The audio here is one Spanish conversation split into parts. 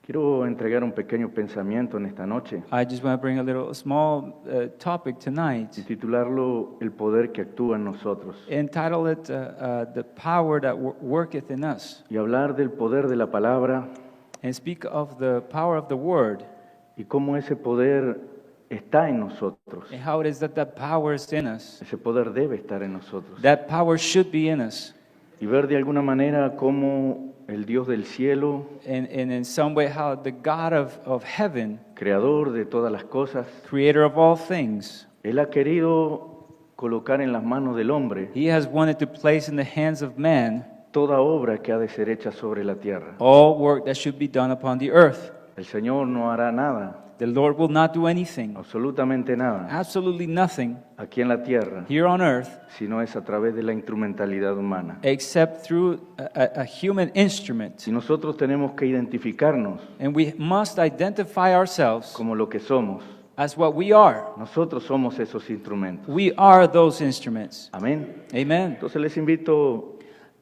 Quiero entregar un pequeño pensamiento en esta noche I just want to bring a little small topic tonight. y titularlo El poder que actúa en nosotros. Entitle it The Power That Worketh in Us. Y hablar del poder de la palabra And speak of the power of the Word. y cómo ese poder está en nosotros. And how it is that power is in us. Ese poder debe estar en nosotros. That power should be in us. Y ver de alguna manera cómo el Dios del cielo, And in some way how the God of heaven, creador de todas las cosas, creator of all things, Él ha querido colocar en las manos del hombre He has wanted to place in the hands of man toda obra que ha de ser hecha sobre la tierra. all work that should be done upon the earth. El Señor no hará nada, The Lord will not do anything, absolutamente nada, absolutely nothing, aquí en la tierra, here on earth sino es a través de la instrumentalidad humana. except through a human instrument. Si nosotros tenemos que identificarnos And we must identify ourselves como lo que somos, as what we are. nosotros somos esos instrumentos. We are those instruments. Amén. Amen. Entonces les invito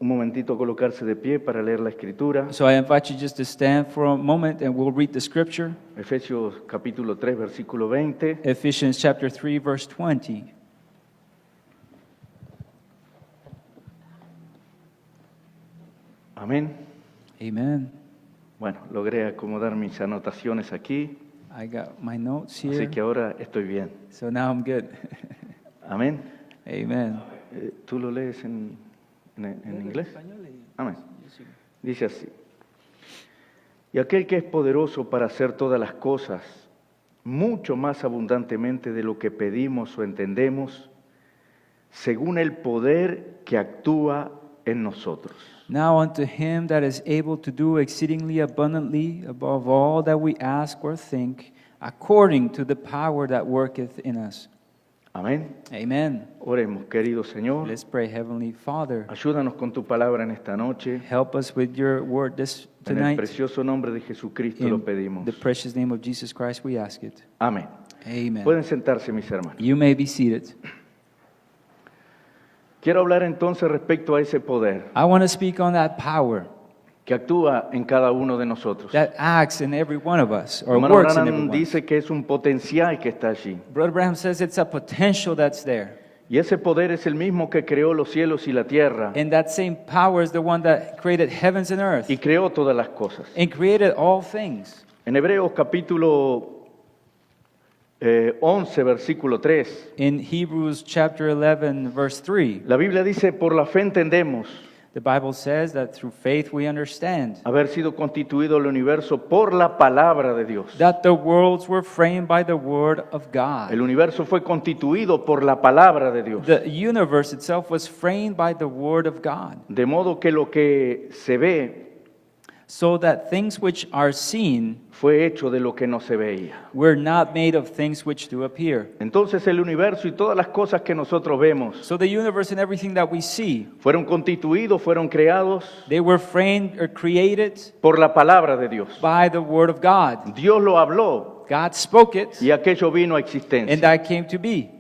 un momentito a colocarse de pie para leer la escritura. So I invite you just to stand for a moment and we'll read the scripture. Efesios capítulo 3, versículo 20. Ephesians chapter 3, verse 20. Amén. Amen. Bueno, logré acomodar mis anotaciones aquí, I got my notes así here. que ahora estoy bien. So now I'm good. Amén. Amen. ¿Tú lo lees en inglés? Amén. Dice así. Y aquel que es poderoso para hacer todas las cosas, mucho más abundantemente de lo que pedimos o entendemos, según el poder que actúa en nosotros. Now unto him that is able to do exceedingly abundantly above all that we ask or think, according to the power that worketh in us. Amén. Amen. Oremos, querido Señor. Let's pray. Heavenly Father, Ayúdanos con tu palabra en esta noche. help us with your word En el tonight. precioso nombre de Jesucristo lo In pedimos. the precious name of Jesus Christ we ask it. Amén. Amen. Pueden sentarse, mis hermanos. You may be seated. Quiero hablar entonces respecto a ese poder I want to speak on that power que actúa en cada uno de nosotros. that acts in every one of us or Hermano works in Branham everyone. dice que es un potencial que está allí. Brother Abraham says it's a potential that's there. Y ese poder es el mismo que creó los cielos y la tierra And that same power is the one that created heavens and earth y creó todas las cosas. and created all things. En Hebreos capítulo 11, versículo 3, In Hebrews chapter 11 verse 3, la Biblia dice, por la fe entendemos the Bible says that through faith we understand haber sido constituido el universo por la palabra de Dios. that the worlds were framed by the word of God. El universo fue constituido por la palabra de Dios. The universe itself was framed by the word of God, De modo que lo que se ve so that things which are seen fue hecho de lo que no se veía. were not made of things which do appear. Entonces el universo y todas las cosas que nosotros vemos So the universe and everything that we see, fueron constituidos, fueron creados they were framed or created por la palabra de Dios. by the word of God. Dios lo habló God spoke it, y aquello vino a and existencia. that came to be.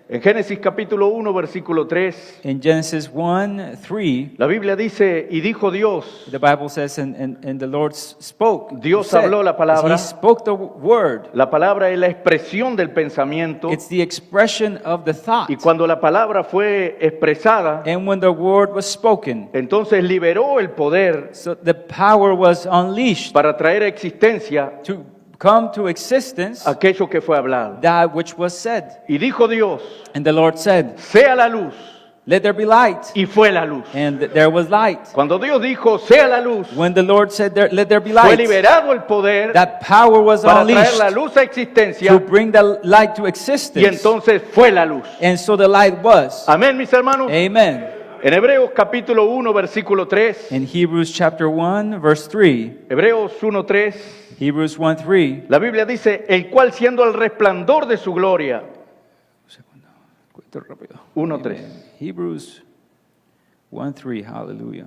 En Génesis capítulo 1, versículo 3, In Genesis 1, 3, la Biblia dice, y dijo Dios, the Bible says, and the Lord spoke. Dios said, habló la palabra. He spoke the word. la palabra es la expresión del pensamiento, It's the expression of the thought. y cuando la palabra fue expresada, And when the word was spoken, entonces liberó el poder so the power was unleashed para traer a existencia to come to existence aquello que fue hablado. that which was said. Y dijo Dios, And the Lord said, sea la luz, let there be light. y fue la luz. And there was light. Cuando Dios dijo, sea la luz, When the Lord said, let there be fue light, liberado el poder that power was para traer unleashed la luz a to existencia, bring the light to y existence. entonces fue la luz. And so the light was. Amén, mis hermanos. Amen. En Hebreos capítulo 1, versículo 3, In Hebrews chapter 1, verse 3, Hebreos 1, 3, Hebrews 1, 3, la Biblia dice, el cual siendo el resplandor de su gloria, 1, 3. Hebrews 1, 3, hallelujah.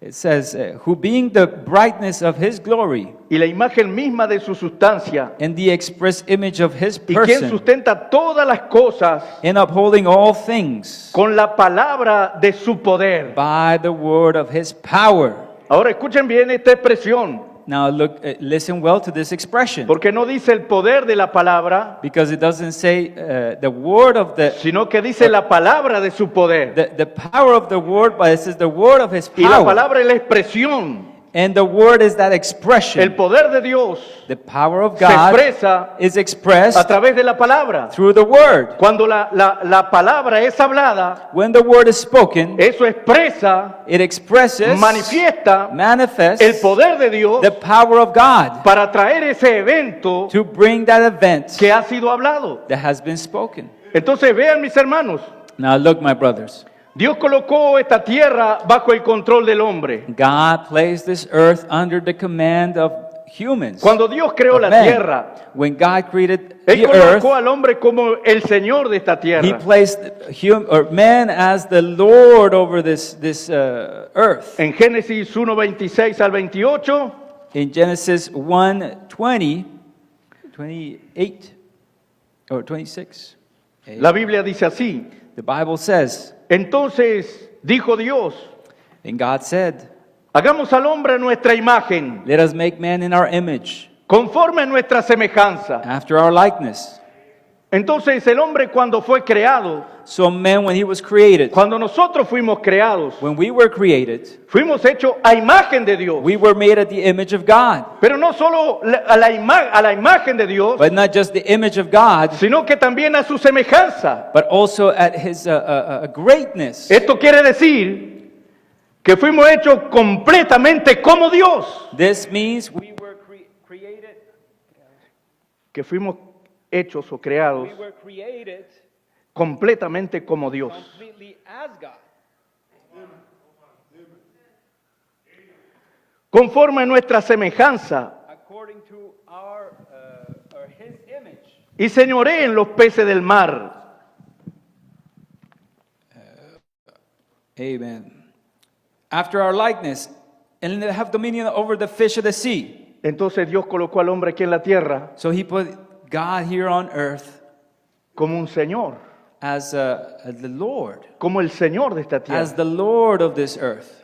It says, who being the brightness of his glory y la imagen misma de su sustancia, and the express image of his y quien person, sustenta todas las cosas in upholding all things con la palabra de su poder. by the word of his power. Ahora escuchen bien esta expresión. Now look, listen well to this expression, porque no dice el poder de la palabra, because it doesn't say the word of the sino que dice la palabra de su poder. the power of the word, but it says the word of his Y la power. palabra es la expresión. And the word is that El expression. poder de Dios The power of se God expresa is a expressed través de la palabra. through the word. Cuando la palabra es hablada, When the word is spoken, eso expresa, it expresses, manifiesta manifests el poder de Dios the power of God para traer ese evento to bring that event que ha sido hablado. that has been spoken. Entonces vean, mis hermanos, Now look, my brothers. Dios colocó esta tierra bajo el control del hombre. God placed this earth under the command of humans. Cuando Dios creó of la men. tierra, When God created Él the earth, colocó al hombre como el Señor de esta He tierra. placed man as the Lord over this earth. En Génesis 1:26 al 28, In Genesis 1:20, 28 or 26, la Biblia dice así: the Bible says, entonces dijo Dios, and God said, hagamos al hombre a nuestra imagen, "Let us make man in our image, conforme a nuestra semejanza. after our likeness." Entonces el hombre, cuando fue creado, So man, when he was created, cuando nosotros fuimos creados, when we were created, fuimos hechos a imagen de Dios. we were made at the image of God. Pero no solo a la imagen de Dios, But not just the image of God, sino que también a su semejanza. but also at his greatness. Esto quiere decir que fuimos hechos completamente como Dios. This means we were created. Que fuimos hechos o creados We were created completamente como Dios. completely as God, Conforme a nuestra semejanza. according to our or His image. Y señoré en los peces del mar. Amen. After our likeness, and have dominion over the fish of the sea. Entonces Dios colocó al hombre aquí en la tierra So He put God here on earth como un Señor, as the Lord, como el Señor de esta as tierra. the Lord of this earth.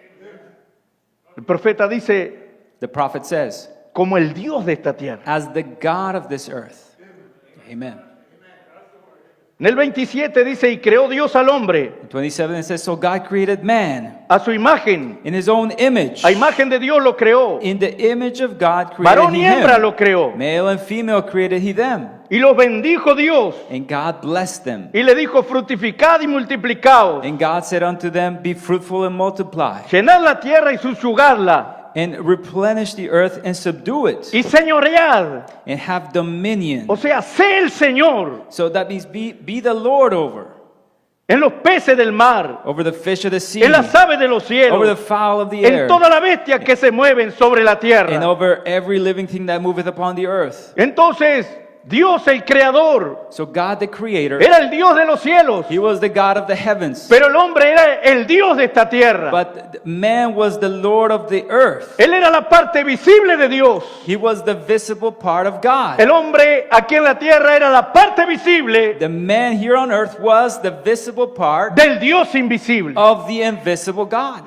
El profeta dice, The prophet says, como el Dios de esta tierra. as the God of this earth. Amen. En el 27 dice, y creó Dios al hombre In 27 it says, so God created man a su imagen. in His own image. A imagen de Dios lo creó. In the image of God created Varón He y hembra him. lo creó. Male and female created He them. Y los bendijo Dios. And God blessed them. Y le dijo, fructificad y multiplicaos. And God said unto them, be fruitful and multiply, Llenad la tierra y subyugadla. and replenish the earth and subdue it, Y señoread. and have dominion. O sea, sé el Señor So that means be the Lord en los peces del mar, over the fish of the sea, en las aves de los over the cielos, fowl of the air, en toda la bestia que se mueven sobre la and tierra. over every living thing that moveth upon the earth. Entonces, Dios el creador So God the Creator, era el Dios de los cielos, He was the God of the heavens, pero el hombre era el Dios de esta tierra. but man was the Lord of the earth. Él era la parte visible de Dios. He was the visible part of God. El hombre aquí en la tierra era la parte visible The man here on earth was the visible part del Dios invisible. of the invisible God.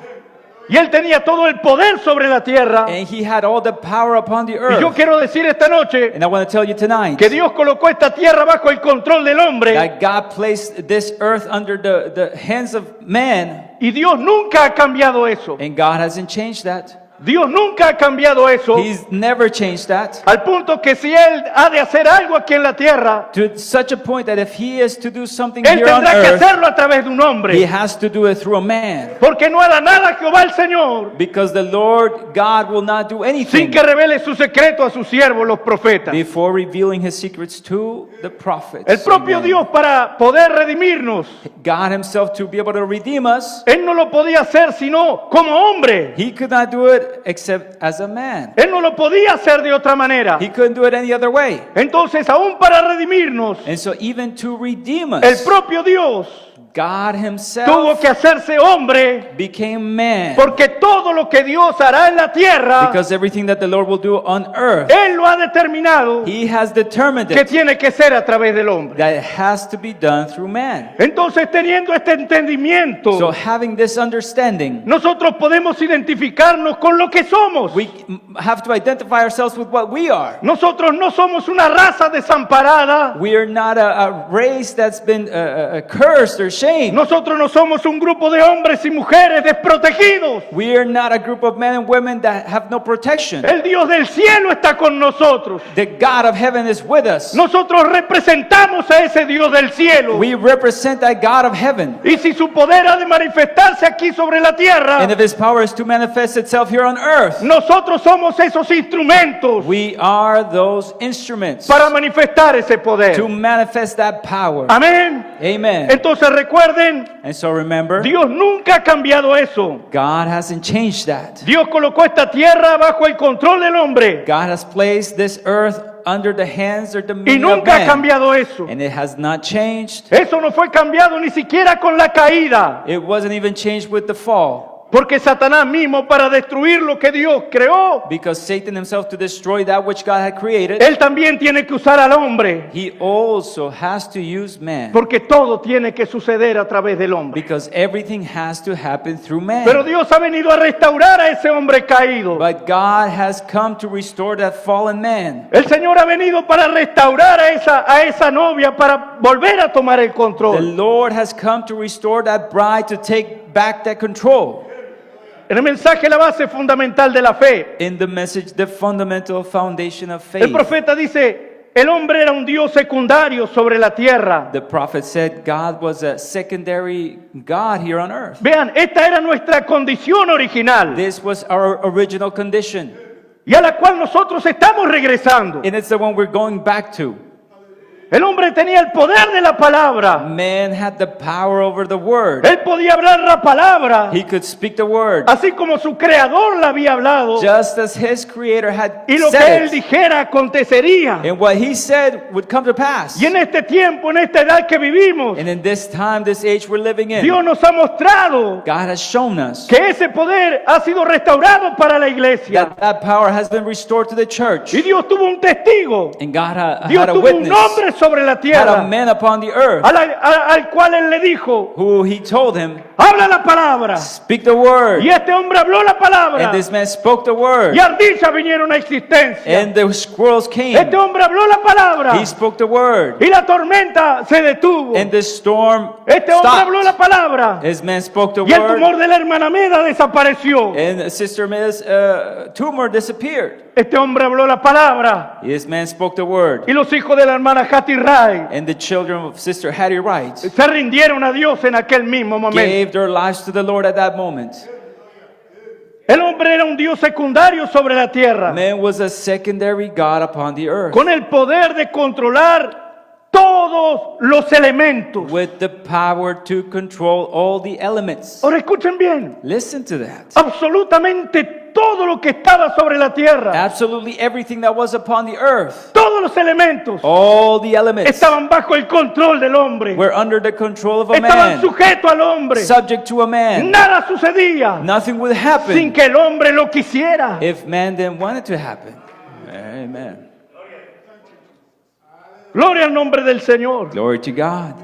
Y él tenía todo el poder sobre la tierra. And He had all the power upon the Y yo earth. quiero decir esta noche And I want to tell you tonight que Dios colocó esta tierra bajo el control del hombre. that God placed this earth under the hands of man, Y Dios nunca ha cambiado eso. and God hasn't changed that. Dios nunca ha cambiado eso. He's never changed that. Al punto que si Él ha de hacer algo aquí en la tierra, To such a point that if He is to do something Él here on tendrá que earth, hacerlo a través de un He hombre. has to do it through a man. Porque no hará nada Jehová el Señor Because the Lord God will not do sin anything que revele su secreto a sus siervos, los profetas. before revealing His secrets to the prophets. El propio Amen. Dios, para poder redimirnos, God Himself, to be able to redeem us, Él no lo podía hacer sino como hombre. He could not do it except as a man. Él no lo podía hacer de otra manera. He couldn't do it any other way. Entonces, aún para redimirnos, And so even to redeem el us, propio Dios God himself tuvo que hacerse hombre, became man. porque todo lo que Dios hará en la tierra, Because everything that the Lord will do on earth, Él lo ha determinado he has determined que it, tiene que ser a través del hombre. that it has to be done through man. Entonces, teniendo este entendimiento, So having this understanding, nosotros podemos identificarnos con lo que somos. we have to identify ourselves with what we are. Nosotros no somos una raza desamparada. We are not a race that's been cursed or shamed. Nosotros no somos un grupo de hombres y mujeres desprotegidos. We are not a group of men and women that have no protection. El Dios del cielo está con nosotros. The God of heaven is with us. Nosotros representamos a ese Dios del cielo. We represent that God of heaven. Y si su poder ha de manifestarse aquí sobre la tierra, And if his power is to manifest itself here on earth, nosotros somos esos instrumentos we are those instruments para manifestar ese poder. to manifest that power. Amén. Amen. Entonces recuerden, And so remember, Dios nunca ha cambiado eso. God hasn't changed that. Dios colocó esta tierra bajo el control del hombre God has placed this earth under the hands or y dominion of nunca ha man. cambiado eso. And it has not changed. Eso no fue cambiado ni siquiera con la caída, It wasn't even changed with the fall. porque Satanás mismo, para destruir lo que Dios creó, Because Satan himself, to destroy that which God had created, él también tiene que usar al hombre, he also has to use man. porque todo tiene que suceder a través del hombre. Because everything has to happen through man. Pero Dios ha venido a restaurar a ese hombre caído. But God has come to restore that fallen man. El Señor ha venido para restaurar a esa novia, para volver a tomar el The control. Lord has come to restore that bride, to take back that control. En el mensaje, la base fundamental de la fe, In the message, the fundamental foundation of el faith, profeta dice, el hombre era un Dios secundario sobre la tierra. the prophet said God was a secondary God here on earth. Vean, esta era nuestra condición original This was our original condition, y a la cual nosotros estamos regresando. and it's the one we're going back to. El hombre tenía el poder de la palabra. Man had the power over the word. Él podía hablar la palabra, He could speak the word, así como su creador la había hablado. just as his creator had Y lo que said él it. dijera acontecería. And what he said would come to pass. Y en este tiempo, en esta edad que vivimos, And in this time, this age we're living in, Dios nos ha mostrado God has shown us que ese poder ha sido restaurado para la iglesia. that power has been restored to the church. Y Dios tuvo un testigo. And God Dios had a tuvo un witness, hombre sobre la had a tierra, man upon the earth, al cual él le dijo, who he told him, habla la palabra. speak the word. Y este hombre habló la palabra. And this man spoke the word. Y ardillas vinieron a existencia. And the squirrels came. Este hombre habló la palabra. He spoke the word. Y la tormenta se detuvo. And the storm Este hombre habló la stopped. palabra. This man spoke the Y el word. tumor de la hermana Meda desapareció. And Sister May's tumor disappeared. Este hombre habló la palabra. This man spoke the word. Y los hijos de la hermana Hattie Ray And the children of Sister Hattie Wright se rindieron a Dios en aquel mismo momento. gave their lives to the Lord at that moment. El hombre era un Dios secundario sobre la tierra, Man was a secondary God upon the earth, con el poder de controlar todos los elementos. with the power to control all the elements. Ahora escuchen bien, Listen to that. absolutamente todo lo que estaba sobre la tierra, Absolutely everything that was upon the earth, todos los elementos all the elements, estaban bajo el control del hombre, were under the control of a estaban man, sujetos al hombre. subject to a man. Nada sucedía Nothing would sin happen que el hombre lo quisiera. if man didn't want it to happen. Amen. Gloria al nombre del Señor. Glory to God.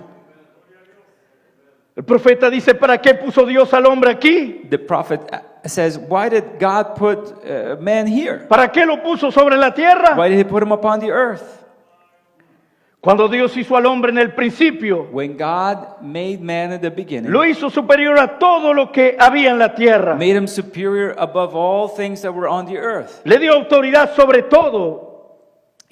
El profeta dice, ¿para qué puso Dios al hombre aquí? The prophet says, why did God put man here? ¿Para qué lo puso sobre la tierra? Why did he put him upon the earth? Cuando Dios hizo al hombre en el principio, When God made man in the beginning, lo hizo superior a todo lo que había en la tierra. made him superior above all things that were on the earth, Le dio autoridad sobre todo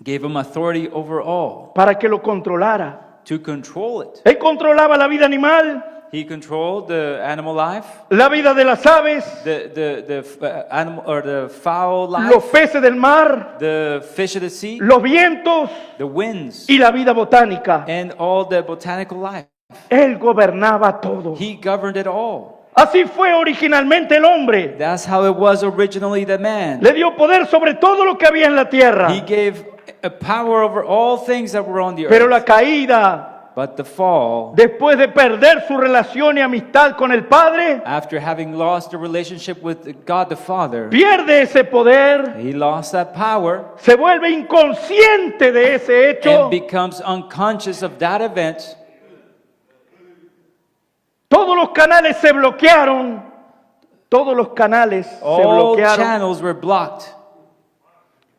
gave him authority over all para que lo controlara. to control it. Él controlaba la vida animal, He controlled the animal life, la vida de las aves, the animal or the fowl los life, peces del mar, the fish of the sea, los vientos the winds, y la vida botánica. and all the botanical life. Él gobernaba todo. He governed it all. Así fue originalmente el hombre. That's how it was originally, the man. Le dio poder sobre todo lo que había en la tierra. He gave a power over all things that were on the Pero earth. la caída But the fall, después de perder su relación y amistad con el Padre, after having lost the relationship with God the Father, pierde ese poder, he lost that power se vuelve inconsciente de ese hecho. and becomes unconscious of that event. Todos los canales se bloquearon. Todos los canales se All bloquearon channels were blocked,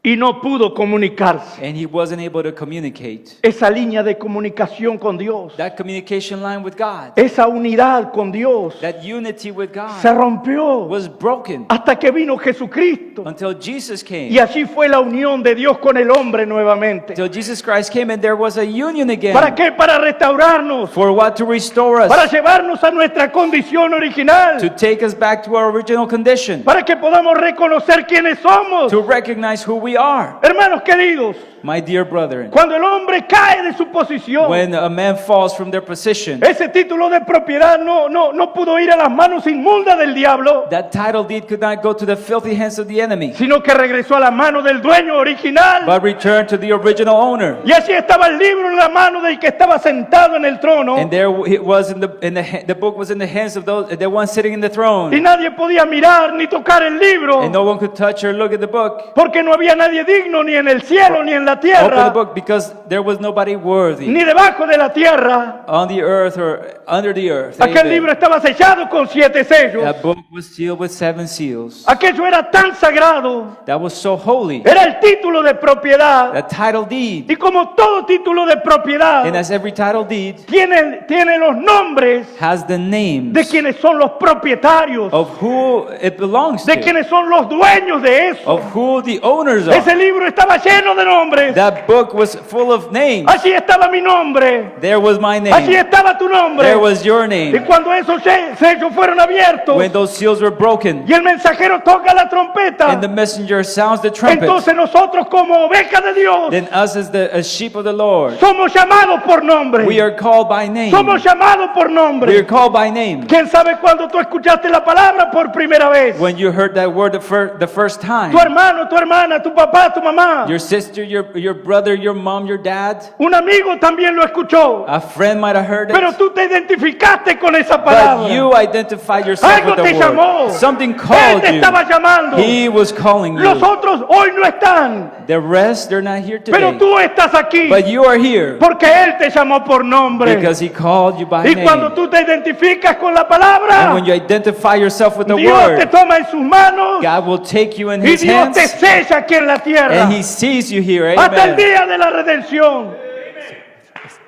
y no pudo comunicarse. and he wasn't able to communicate. Esa línea de comunicación con Dios, That communication line with God, esa unidad con Dios, that unity with se God rompió was broken hasta que vino Jesucristo. until Jesus Y came. allí fue la unión de Dios con el hombre nuevamente. Until Jesus Christ came and there was a union again. ¿Para qué? Para restaurarnos, For what? To restore para us, llevarnos a nuestra condición to original, take us back to our original condition, para que podamos reconocer quiénes somos. to recognize who we are. Hermanos queridos, My dear brethren, cuando el hombre cae de su posición, when a man falls from their position, ese título de propiedad no pudo ir a las manos inmundas del diablo, that title deed could not go to the filthy hands of the enemy, sino que regresó a la mano del dueño original. but returned to the original owner. Y allí estaba el libro en la mano del que estaba sentado en el trono. And there it was the book was in the hands of the one sitting in the Y throne. nadie podía mirar ni tocar el libro, And no one could touch or look at the book, porque no había nadie digno ni en el cielo ni en la open the tierra, book, because there was nobody worthy ni debajo de la tierra. on the earth or under the earth. Aquel Amen. libro estaba sellado con 7 sellos. That book was sealed with 7 seals. Aquello era tan sagrado. That was so holy. Era el título de propiedad. That title deed, Y como todo título de propiedad, and as every title deed, tiene los nombres has the names de quienes son los propietarios, of who it belongs de to, quienes son los dueños de eso. of who the owners Ese are. libro estaba lleno de nombres. That book was full of names. Allí estaba mi nombre. There was my Allí name. estaba tu nombre. There was your Y name. cuando esos sellos fueron abiertos When those seals were broken y el mensajero toca la trompeta, and the messenger sounds the trumpet, entonces nosotros como ovejas de Dios then us as sheep of the Lord, somos llamados por nombre. we are called by name. Somos llamados por We are nombre. called by name. ¿Quién sabe cuándo tú escuchaste la palabra por primera vez? When you heard that word the first Tu time, hermano, tu hermana, tu papá, tu mamá. your sister, your brother, your mom, your dad, Un amigo también lo escuchó. a friend might have heard Pero it, tú te identificaste con esa but palabra. you identified yourself Algo with te the llamó. word. Something Él called te estaba you. llamando. He was calling Los you. otros hoy no están. The rest, they're not here Pero today. tú estás aquí. But you are here Porque Él te llamó por nombre. because He called you by Y cuando name. tú te identificas con la And palabra, when you identify yourself with the Dios te word, toma en sus manos God will take you in y His Dios te hands sella aquí en la tierra. and He sees you here. Hasta el Amen. día de la redención.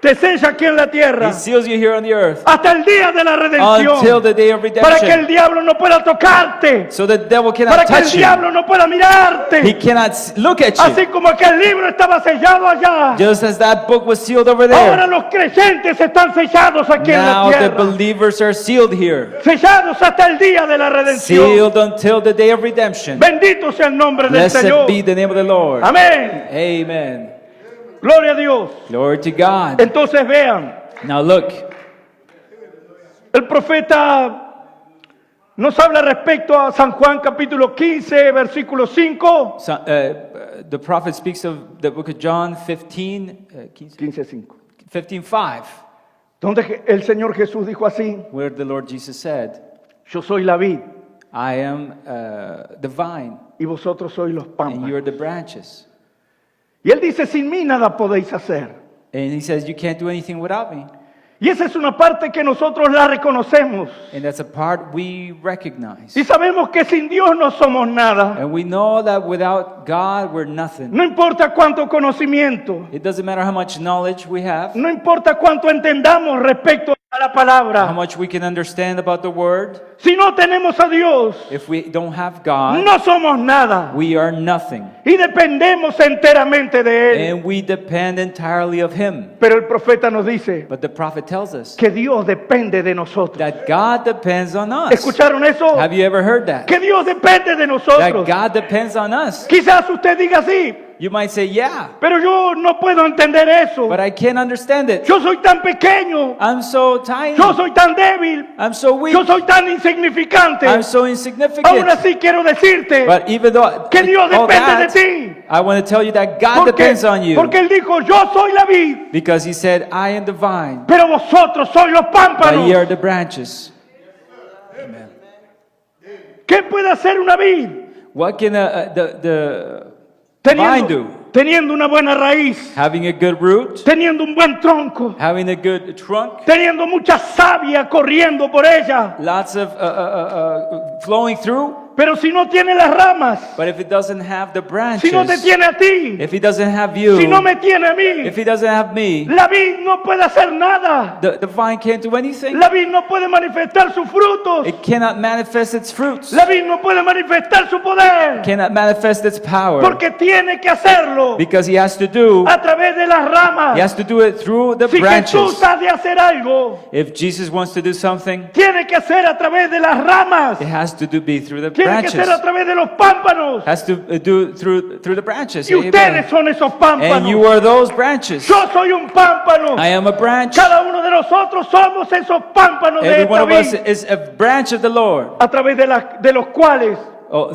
Te sella aquí en la tierra. He seals you here on the earth Hasta el día de la until redención. the day of Para que el redemption. diablo no pueda tocarte. So the devil Para cannot que el touch you. diablo no pueda He mirarte. cannot look at Así you. como aquel libro estaba sellado allá. Just as that book was sealed over Ahora there. los creyentes están sellados aquí en la Now the tierra. believers are sealed here. Sellados hasta el día de la redención. Sealed until the day of redemption. Bendito sea el nombre del Blessed Señor. be the name of the Lord. Amén. Amen. Gloria a Dios. Glory to God. Entonces vean, Now look, el profeta nos habla respecto a San Juan capítulo 15, versículo 5. the prophet speaks of the book of John 15, 15:5. 15:5, Donde el Señor Jesús dijo así: where the Lord Jesus said, Yo soy la vid I am the vine y vosotros sois los and you are pámpanos. the branches. Y él dice: sin mí nada podéis hacer. And he says, you can't do anything without me. Y esa es una parte que nosotros la reconocemos. And that's a part we recognize. Y sabemos que sin Dios no somos nada. And we know that without God, we're nothing. No importa cuánto conocimiento, It doesn't matter how much knowledge we have, no importa cuánto entendamos respecto a la how palabra. much we can understand about the word. Si no tenemos a Dios, If we don't have God, no somos nada. we are nothing. Y dependemos enteramente de Él. And we depend entirely of Him. Pero el profeta nos dice But the prophet tells us que Dios depende de nosotros. that God depends on us. ¿Escucharon eso? Have you ever heard that? Que Dios depende de That nosotros. God depends on us. Quizás usted diga así: You might say, yeah, pero yo no puedo entender eso. but I can't understand it. Yo soy tan pequeño, I'm so tiny. yo soy tan débil, I'm so weak. yo soy tan insignificante. I'm so Aún insignificant. así quiero decirte But even though que Dios all depende de that, ti. I want to tell you that God Porque, depends on you. porque Él dijo, yo soy la vid, Because he said, I am the vine, pero vosotros sois los but pámpanos. ye are the branches. ¿Qué puede hacer una vid? What can the vine do? Teniendo una buena raíz, Having a good root, teniendo un buen tronco, having a good trunk, teniendo mucha savia corriendo por ella. lots of flowing through. Pero si no tiene las ramas, But if it doesn't have the si no te branches, tiene a ti, if he doesn't have you, si no me tiene a mí, if he doesn't have me, la vid no puede hacer nada. the vine can't do anything. La vid no puede manifestar sus frutos. It cannot manifest its fruits. La vid no puede manifestar su poder. Cannot manifest its power. Porque tiene que hacerlo Because he has to do, a través de las ramas. he has to do it through the Si Jesús branches. ha de hacer algo, If Jesus wants to do something, tiene que ser a través de las ramas. it has to be through the Tiene que branches. ser a través de los pámpanos. Has to do through the branches. Y ustedes Amen. son esos And you pámpanos. are those branches. Yo soy un pámpano. I am a branch. Cada uno de nosotros somos esos pámpanos de Every one esta of us vid, is a branch of the Lord, a través de los cuales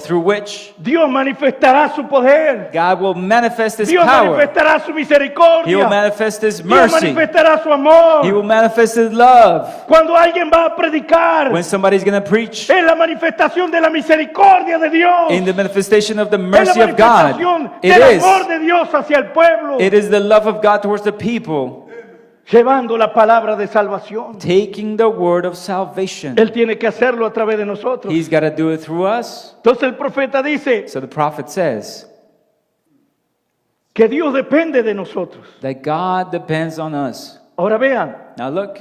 through which Dios manifestará su poder. God will manifest His Dios power. manifestará su He will misericordia. manifest His Dios mercy. manifestará su amor. He will manifest His love. Cuando alguien va a predicar, When somebody's going to preach, es la manifestación de la misericordia de Dios. in the manifestation of the Es la mercy of God, manifestación it del amor is. de Dios hacia el pueblo. It is the love of God towards the people, Llevando la palabra de salvación. taking the word of salvation. Él tiene que hacerlo a través de nosotros. He's got to do it through us. Entonces el profeta dice So the prophet says que Dios depende de nosotros. that God depends on us. Ahora vean, Now look,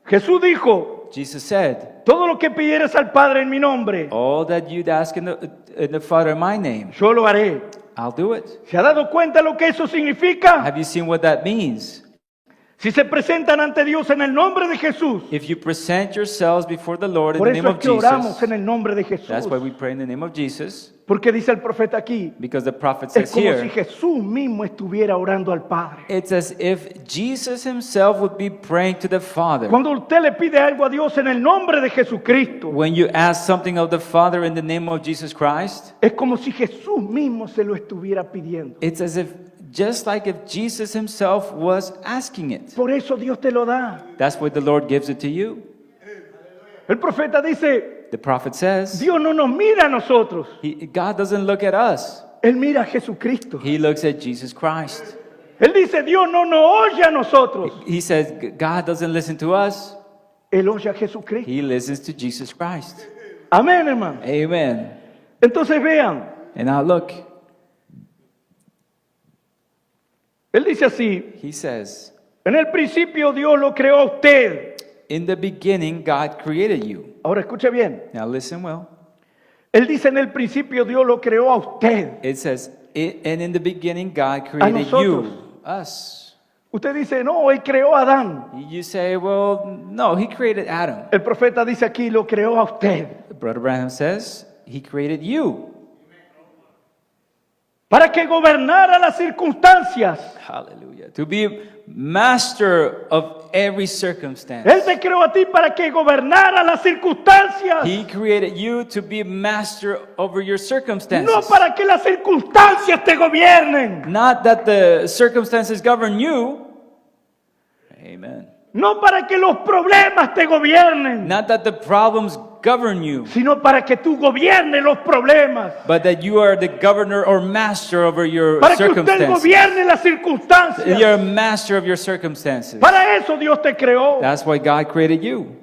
Jesús dijo, Jesus said, todo lo que pidieres al Padre en mi nombre, all that you'd ask in the Father in my name, yo lo haré. I'll do it. ¿Se ha dado cuenta lo que eso significa? Have you seen what that means? Si se presentan ante Dios en el nombre de Jesús, If you present yourselves before the Lord in por the name eso es of que oramos Jesus, en el nombre de Jesús. that's why we pray in the name of Jesus, Porque dice el profeta aquí, because the prophet es says como si here, Jesús mismo estuviera orando al Padre. it's as if Jesus himself would be praying to the Father. Cuando usted le pide algo a Dios en el nombre de Jesucristo, When you ask something of the Father in the name of Jesus Christ, es como si Jesús mismo se lo estuviera pidiendo. it's as if, just like if Jesus himself was asking it. Por eso Dios te lo da. That's why the Lord gives it to you. El profeta dice, The prophet says, Dios no nos mira a nosotros, God doesn't look at us. Él mira a Jesucristo. He looks at Jesus Christ. Él dice, Dios no nos oye a nosotros, He says, God doesn't listen to us. Él oye a Jesucristo. He listens to Jesus Christ. Amén, hermano. Amen. Entonces vean, And now look, Él dice así, he says, en el principio Dios lo creó a usted. in the beginning, God created you. Ahora escuche bien, Now listen well. Él dice en el principio Dios lo creó a usted. It says, and in the beginning, God created nosotros. you, us. Usted dice, no, Él creó a Adán. You say, well, no, he created Adam. El profeta dice aquí, lo creó a usted. Brother Branham says, he created you. Para que gobernara las circunstancias. Hallelujah. To be master of every circumstance. Él te creó a ti para que gobernara las circunstancias. He created you to be master over your circumstances. No para que las circunstancias te gobiernen. Not that the circumstances govern you. Amen. No para que los problemas te gobiernen. Not that the problems govern you, Sino para que tú gobiernes los problemas. but that you are the governor or master over your Para que usted circumstances. gobierne las circunstancias. You're a master of your circumstances. Para eso Dios te creó. That's why God created you.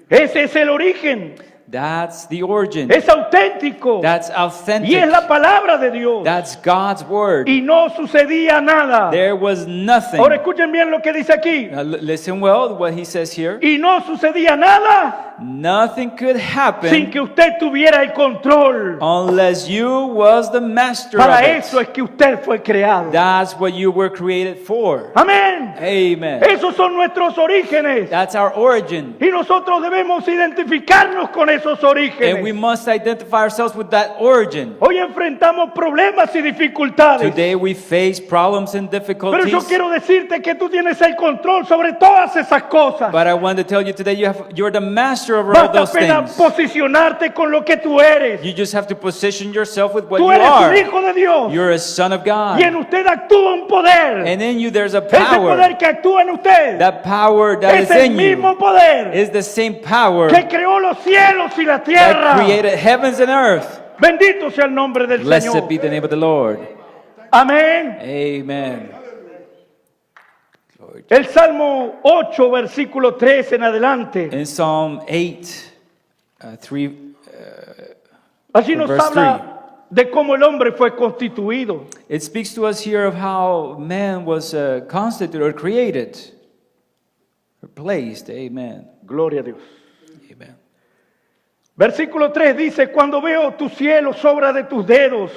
Ese es el origen. That's the origin. Es auténtico. That's Y authentic. es la palabra de Dios. That's God's word. Y no sucedía nada. There was nothing. Ahora escuchen bien lo que dice aquí. Now, listen well what he says here. Y no sucedía nada Nothing could sin happen que usted tuviera el control. unless you was the master Para of eso it. es que usted fue creado. That's what you were created for. Amén. Amen. Esos son nuestros orígenes. That's our origin. Y nosotros debemos identificarnos con esos And we orígenes. must identify ourselves with that origin. Hoy enfrentamos problemas y dificultades. Today we face problems and Pero difficulties. yo quiero decirte que tú tienes el control sobre todas esas cosas. But I want to tell you today you're the master over all Basta those apenas things. posicionarte con lo que tú eres. You just have to position yourself with what Tú you eres un are. hijo de Dios. You're a son of God. Y en usted actúa un poder. And in you there's a Ese power. poder que actúa en usted That power that es is el in mismo you poder is the same power que creó los cielos y la that tierra. created heavens and earth. Bendito sea el nombre del Blessed Señor. be the name of the Lord. Amén. Amen. Glory. El Salmo 8, versículo 3 en adelante. In Psalm 8, 3, Allí nos verse habla de cómo el hombre fue constituido. it speaks to us here of how man was constituted or created, or placed. Amen. Gloria a Dios. Amen. Versículo 3 dice, cuando veo tus cielos, obra de tus dedos,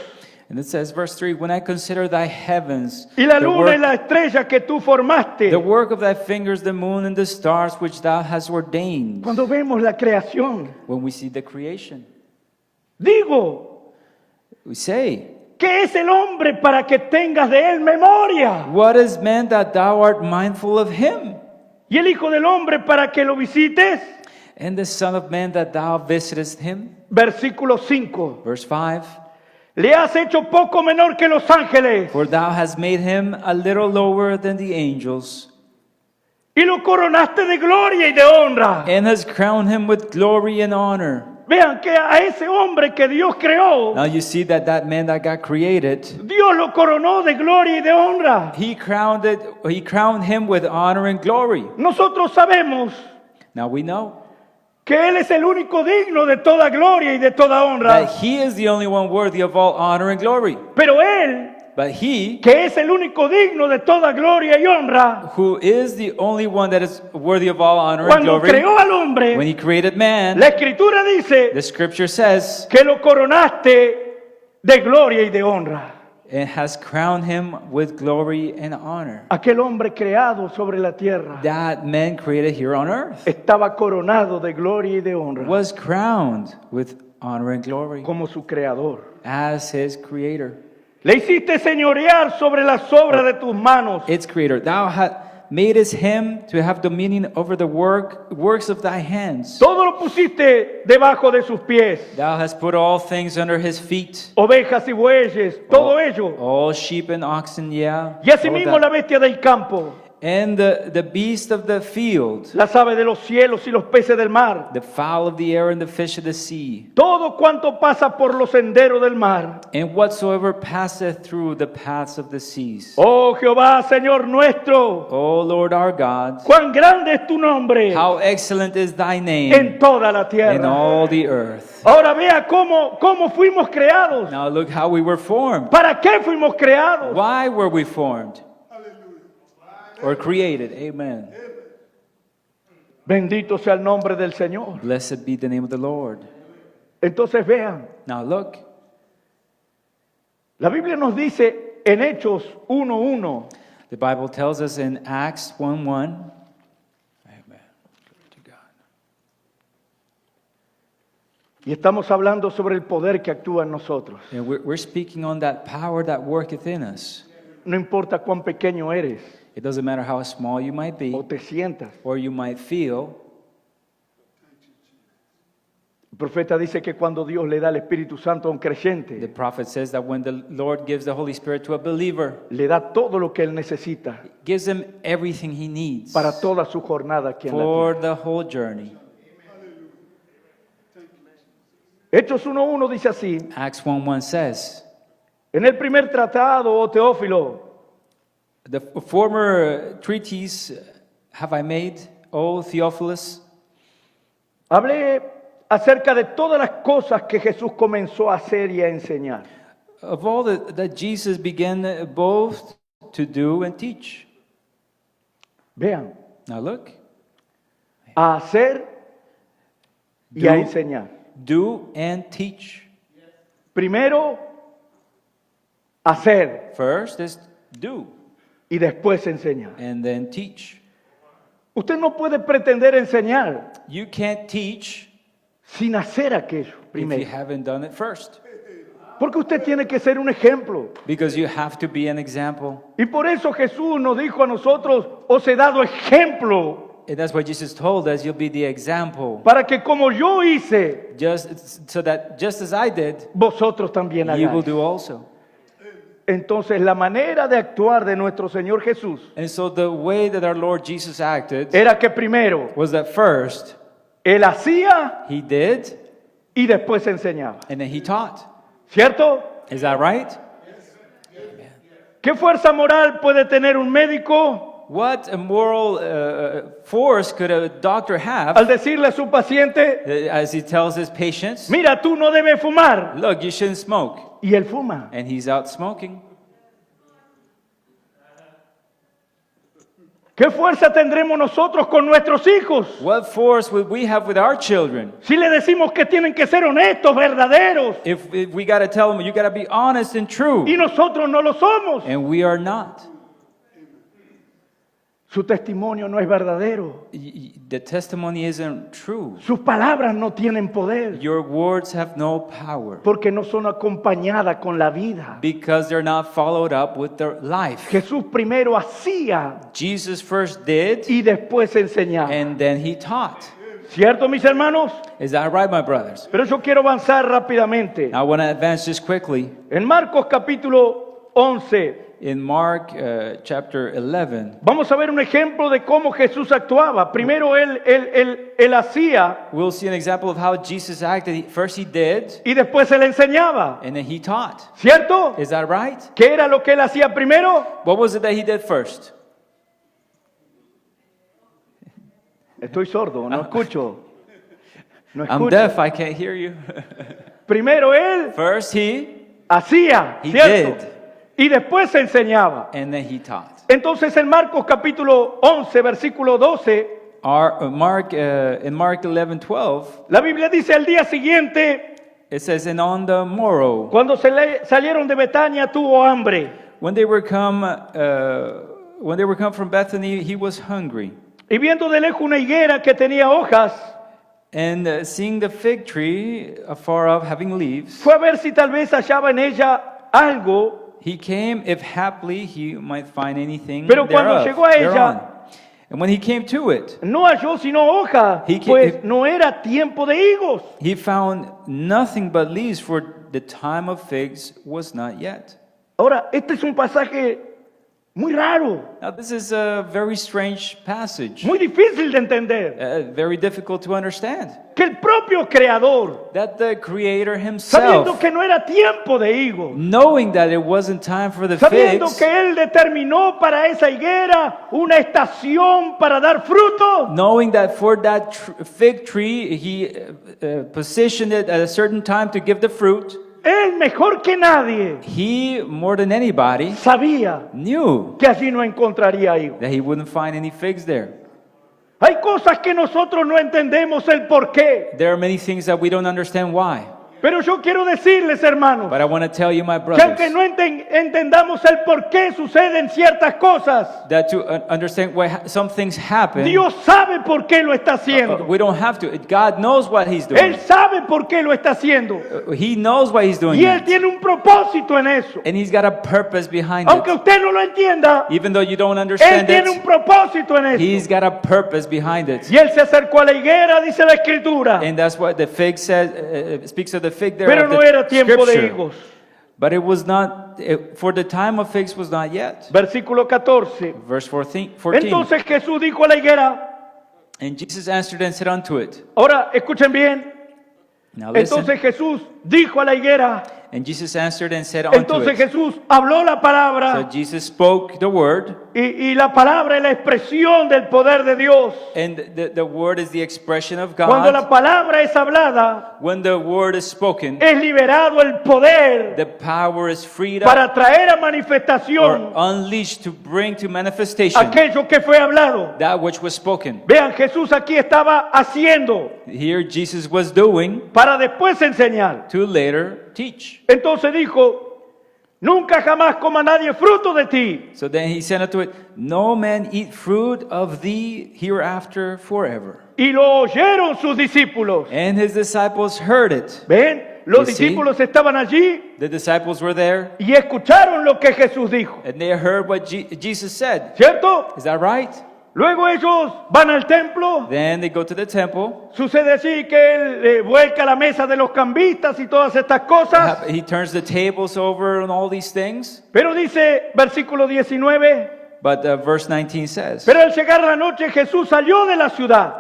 And it says, verse 3, when I consider thy heavens, y la the luna y work, la estrella que tú formaste. the work of thy fingers, the moon and the stars which thou hast ordained. Cuando vemos la creación, When we see the creation, digo, we say, ¿qué es el hombre para que tengas de él memoria? what is man that thou art mindful of him? Y el Hijo del Hombre para que lo visites. And the Son of Man that thou visitest him? Versículo 5. Verse 5, Le has hecho poco menor que los ángeles for thou hast made him a little lower than the angels, y lo coronaste de gloria y de honra. and hast crowned him with glory and honor. Vean que a ese hombre que Dios creó, Now you see that that man that got created, Dios lo coronó de gloria y de honra. he crowned him with honor and glory. Nosotros sabemos Now we know que Él es el único digno de toda gloria y de toda that honra. he is the only one worthy of all honor and glory. Pero Él, But he, que es el único digno de toda gloria y honra, who is the only one that is worthy of all honor and cuando glory, creó al when hombre, he created man, la Escritura dice the scripture says, que lo coronaste de gloria y de honra. and has crowned him with glory and honor. Aquel hombre creado sobre la tierra That man created here on earth estaba coronado de gloria y de honra was crowned with honor and glory como su creador. as his creator. Le hiciste señorear sobre las obras de tus manos. Its creator. Thou hast madest him to have dominion over the works of thy hands. Todo lo pusiste debajo de sus pies. Thou hast put all things under his feet. Ovejas y bueyes, todo ello. All sheep and oxen, yeah. Y asimismo all la that. bestia del campo, And the beast of the field, las aves de los cielos y los peces del mar. the fowl of the air and the fish of the sea. Todo cuanto pasa por los senderos del mar. And whatsoever passeth through the paths of the seas. Oh Jehová, Señor nuestro, O Lord our God, cuán grande es tu nombre how excellent is thy name en toda la in tierra. all the earth. Ahora vea cómo fuimos creados. Now look how we were formed. ¿Para qué fuimos creados? Why were we formed? Or created? Amen. Bendito sea el nombre del Señor. Blessed be the name of the Lord. Entonces vean, Now look, la Biblia nos dice en Hechos 1:1. the Bible tells us in Acts 1:1. Amen. Glory to God. Y estamos hablando sobre el poder que actúa en nosotros. And we're speaking on that power that worketh in us. No importa cuán pequeño eres It doesn't matter how small you might be o te sientas. or you might feel. El profeta dice que cuando Dios le da el Espíritu Santo a un The creyente, prophet says that when the Lord gives the Holy Spirit to a believer, le da todo lo que él necesita gives him everything he needs para toda su jornada aquí en la tierra. for the whole journey. Hechos 1:1 dice así: Acts 1:1 says, en el primer tratado, oh Teófilo, the former treatise have I made, O Theophilus, hablé acerca de todas las cosas que Jesús comenzó a hacer y a enseñar. of all that Jesus began both to do and teach. Vean, Now look, a hacer y a enseñar. Do and teach. Primero, hacer First is do, y después enseñar. and then teach. Usted no puede pretender enseñar You can't teach sin hacer aquello if you primero. haven't done it first, Porque usted tiene que ser un ejemplo. because you have to be an example. Y por eso Jesús nos dijo a nosotros, os he dado ejemplo, And that's why Jesus told us, you'll be the example, para que como yo hice, just so that just as I did, vosotros también you will hagáis. do also. Entonces la manera de actuar de nuestro Señor Jesús And so the way that our Lord Jesus acted era que primero was that first Él hacía he did, y después enseñaba. and then he taught. ¿Cierto? Is that right? ¿Qué fuerza moral puede tener un médico What a moral force could a doctor have al decirle a su paciente, as he tells his patients, mira, tú no debes fumar? look, you shouldn't smoke. Y él fuma. And he's out smoking. ¿Qué fuerza tendremos nosotros con nuestros hijos What force would we have with our children si le decimos que tienen que ser honestos, verdaderos, if we got to tell them, you got to be honest and true, y nosotros no lo somos? and we are not? Su testimonio no es verdadero. The testimony isn't true. Sus palabras no tienen poder Your words have no power porque no son acompañadas con la vida. because they're not followed up with their life. Jesús primero hacía Jesus first did, y después enseñaba. and then he taught. ¿Cierto, mis hermanos? Is that right, my brothers? Pero yo quiero avanzar rápidamente. Now, I want to advance just quickly. En Marcos capítulo 11, In Mark chapter 11, vamos a ver un ejemplo de cómo Jesús actuaba. Primero él hacía we'll see an example of how Jesus acted. First he did, y después él enseñaba. and then he taught. ¿Cierto? Is that right? ¿Qué era lo que él hacía primero? What was it that he did first? Estoy sordo, no escucho. No I'm escucho. deaf, I can't hear you. Primero él First he, hacía, He ¿cierto? did. Y después enseñaba. and then he taught. Entonces en Marcos capítulo 11, versículo 12, In Mark 11:12, la Biblia dice al día siguiente, it says, and on the morrow, cuando salieron de Betania, tuvo hambre. when they were come from Bethany, he was hungry. Y viendo de lejos una higuera que tenía hojas, And seeing the fig tree afar off having leaves, fue a ver si tal vez hallaba en ella algo. he came if haply he might find anything Pero cuando thereof, llegó a ella, thereon. And when he came to it, No halló sino hoja, He pues no era tiempo de higos. he found nothing but leaves, for the time of figs was not yet. Ahora, este es un pasaje muy raro, Now this is a very strange passage, muy difícil de entender. very difficult to understand. Que el propio Creador, That the Creator sabiendo himself, que no era tiempo de higos, knowing that it wasn't time for the sabiendo figs, que Él determinó para esa higuera una estación para dar fruto, knowing that for that fig tree he positioned it at a certain time to give the fruit, Él mejor que nadie he, more than anybody, sabía knew que allí no encontraría higos. that he wouldn't find any figs there. Hay cosas que nosotros no entendemos el por qué, There are many things that we don't understand why. pero yo quiero decirles, hermanos, But I want to tell you, my que aunque brothers, no entendamos el por qué suceden ciertas cosas, that to understand why some things happen, Dios sabe por qué lo está haciendo. we don't have to. God knows what he's doing. Él sabe por qué lo está haciendo. He knows why he's doing Y Él it. tiene un propósito en eso. And he's got a purpose behind Aunque it. usted no lo entienda, Even though you don't Él understand tiene un it, propósito en eso. he's got a purpose behind it. Y Él se acercó a la higuera, dice la Escritura, And that's what the fig says, speaks of the fig there pero of no the era tiempo de scripture. higos. But it was not, for the time of figs was not yet. Versículo 14. Verse 14. Entonces Jesús dijo a la higuera, And Jesus answered and said unto it. ahora escuchen bien, Now listen. entonces Jesús dijo a la higuera, And Jesus answered and said unto Entonces it. Jesús habló la So palabra Jesus spoke the word, y la palabra es la expresión del poder de Dios. and the word is the expression of Cuando la God. palabra es hablada, When the word is spoken, es liberado el poder the power is freed up para traer a or manifestación unleashed to bring to manifestation aquello que fue hablado. that which was spoken. Vean, Jesús aquí estaba haciendo Here Jesus was doing para después enseñar. to later teach. Entonces dijo, nunca jamás coma nadie fruto de ti. So then he said unto it, no man eat fruit of thee hereafter forever. Y lo oyeron sus discípulos. And his disciples heard it. ¿Ven? Los You see? discípulos estaban allí The disciples were there, y escucharon lo que Jesús dijo. and they heard what Jesus said. ¿Cierto? Is that right? Luego ellos van al templo. Then they go to the temple. Sucede así que él vuelca la mesa de los cambistas y todas estas cosas. He turns the tables over and all these things. Pero dice, versículo 19, But verse 19 says, pero al llegar la noche Jesús salió de la ciudad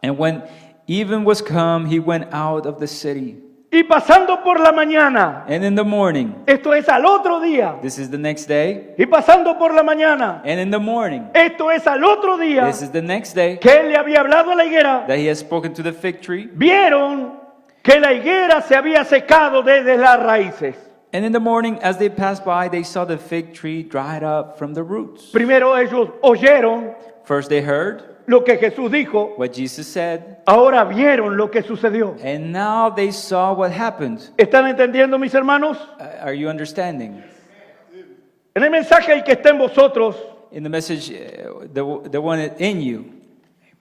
and when even was come, he went out of the city. y pasando por la mañana, And in the morning, esto es al otro día, this is the next day. y pasando por la mañana, And in the morning, esto es al otro día this is the next day que él le había hablado a la higuera, that he has spoken to the fig tree. vieron que la higuera se había secado desde las raíces. And in the morning, as they passed by, they saw the fig tree dried up from the roots. Primero ellos oyeron First they heard lo que Jesús dijo, what Jesus said, ahora vieron lo que sucedió. and now they saw what happened. ¿Están entendiendo, mis hermanos? Are you understanding? En el mensaje el que está en vosotros, In the message, the one in you,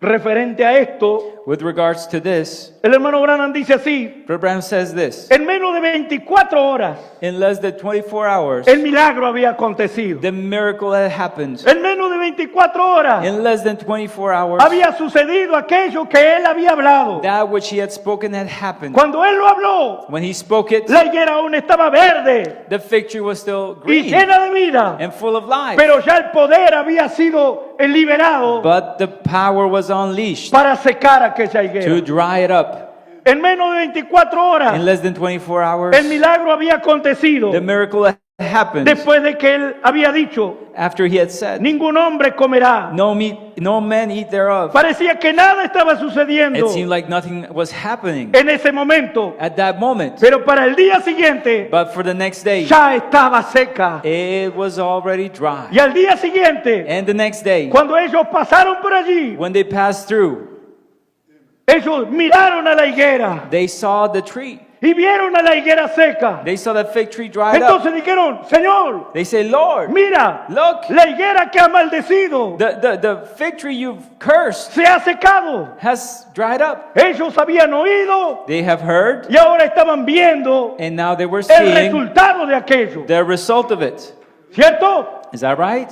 referente a esto, with regards to this, el hermano Branham dice así, Abraham says this, en menos de 24 horas in less than 24 hours, el milagro había acontecido. the miracle had happened. En menos de 24 horas In less than 24 hours, había sucedido aquello que él había hablado. that which he had spoken had happened. Cuando él lo habló, When he spoke it, la higuera aún estaba verde the fig tree was still y green llena de vida, and full of life. pero ya el poder había sido liberado But the power was unleashed para secar aquella to higuera. dry it up. En menos de 24 In horas less than 24 hours, el milagro había acontecido the miracle had happened después de que él había dicho, after he had said, ningún hombre comerá. no man eat thereof. Parecía que nada estaba sucediendo It seemed like nothing was happening en ese momento, at that moment. pero para el día siguiente But for the next day, ya estaba seca. it was already dry. Y al día siguiente, And the next day, cuando ellos pasaron por allí, when they passed through, ellos miraron a la higuera they saw the tree. y vieron a la higuera seca. They saw the fig tree dried up. Entonces dijeron, Señor, They say, Lord, mira, look, la higuera que ha maldecido the fig tree you've cursed se ha secado. has dried up. Ellos habían oído They have heard, y ahora estaban viendo and now they were el seeing resultado de aquello. the result of it. ¿Cierto? Is that right?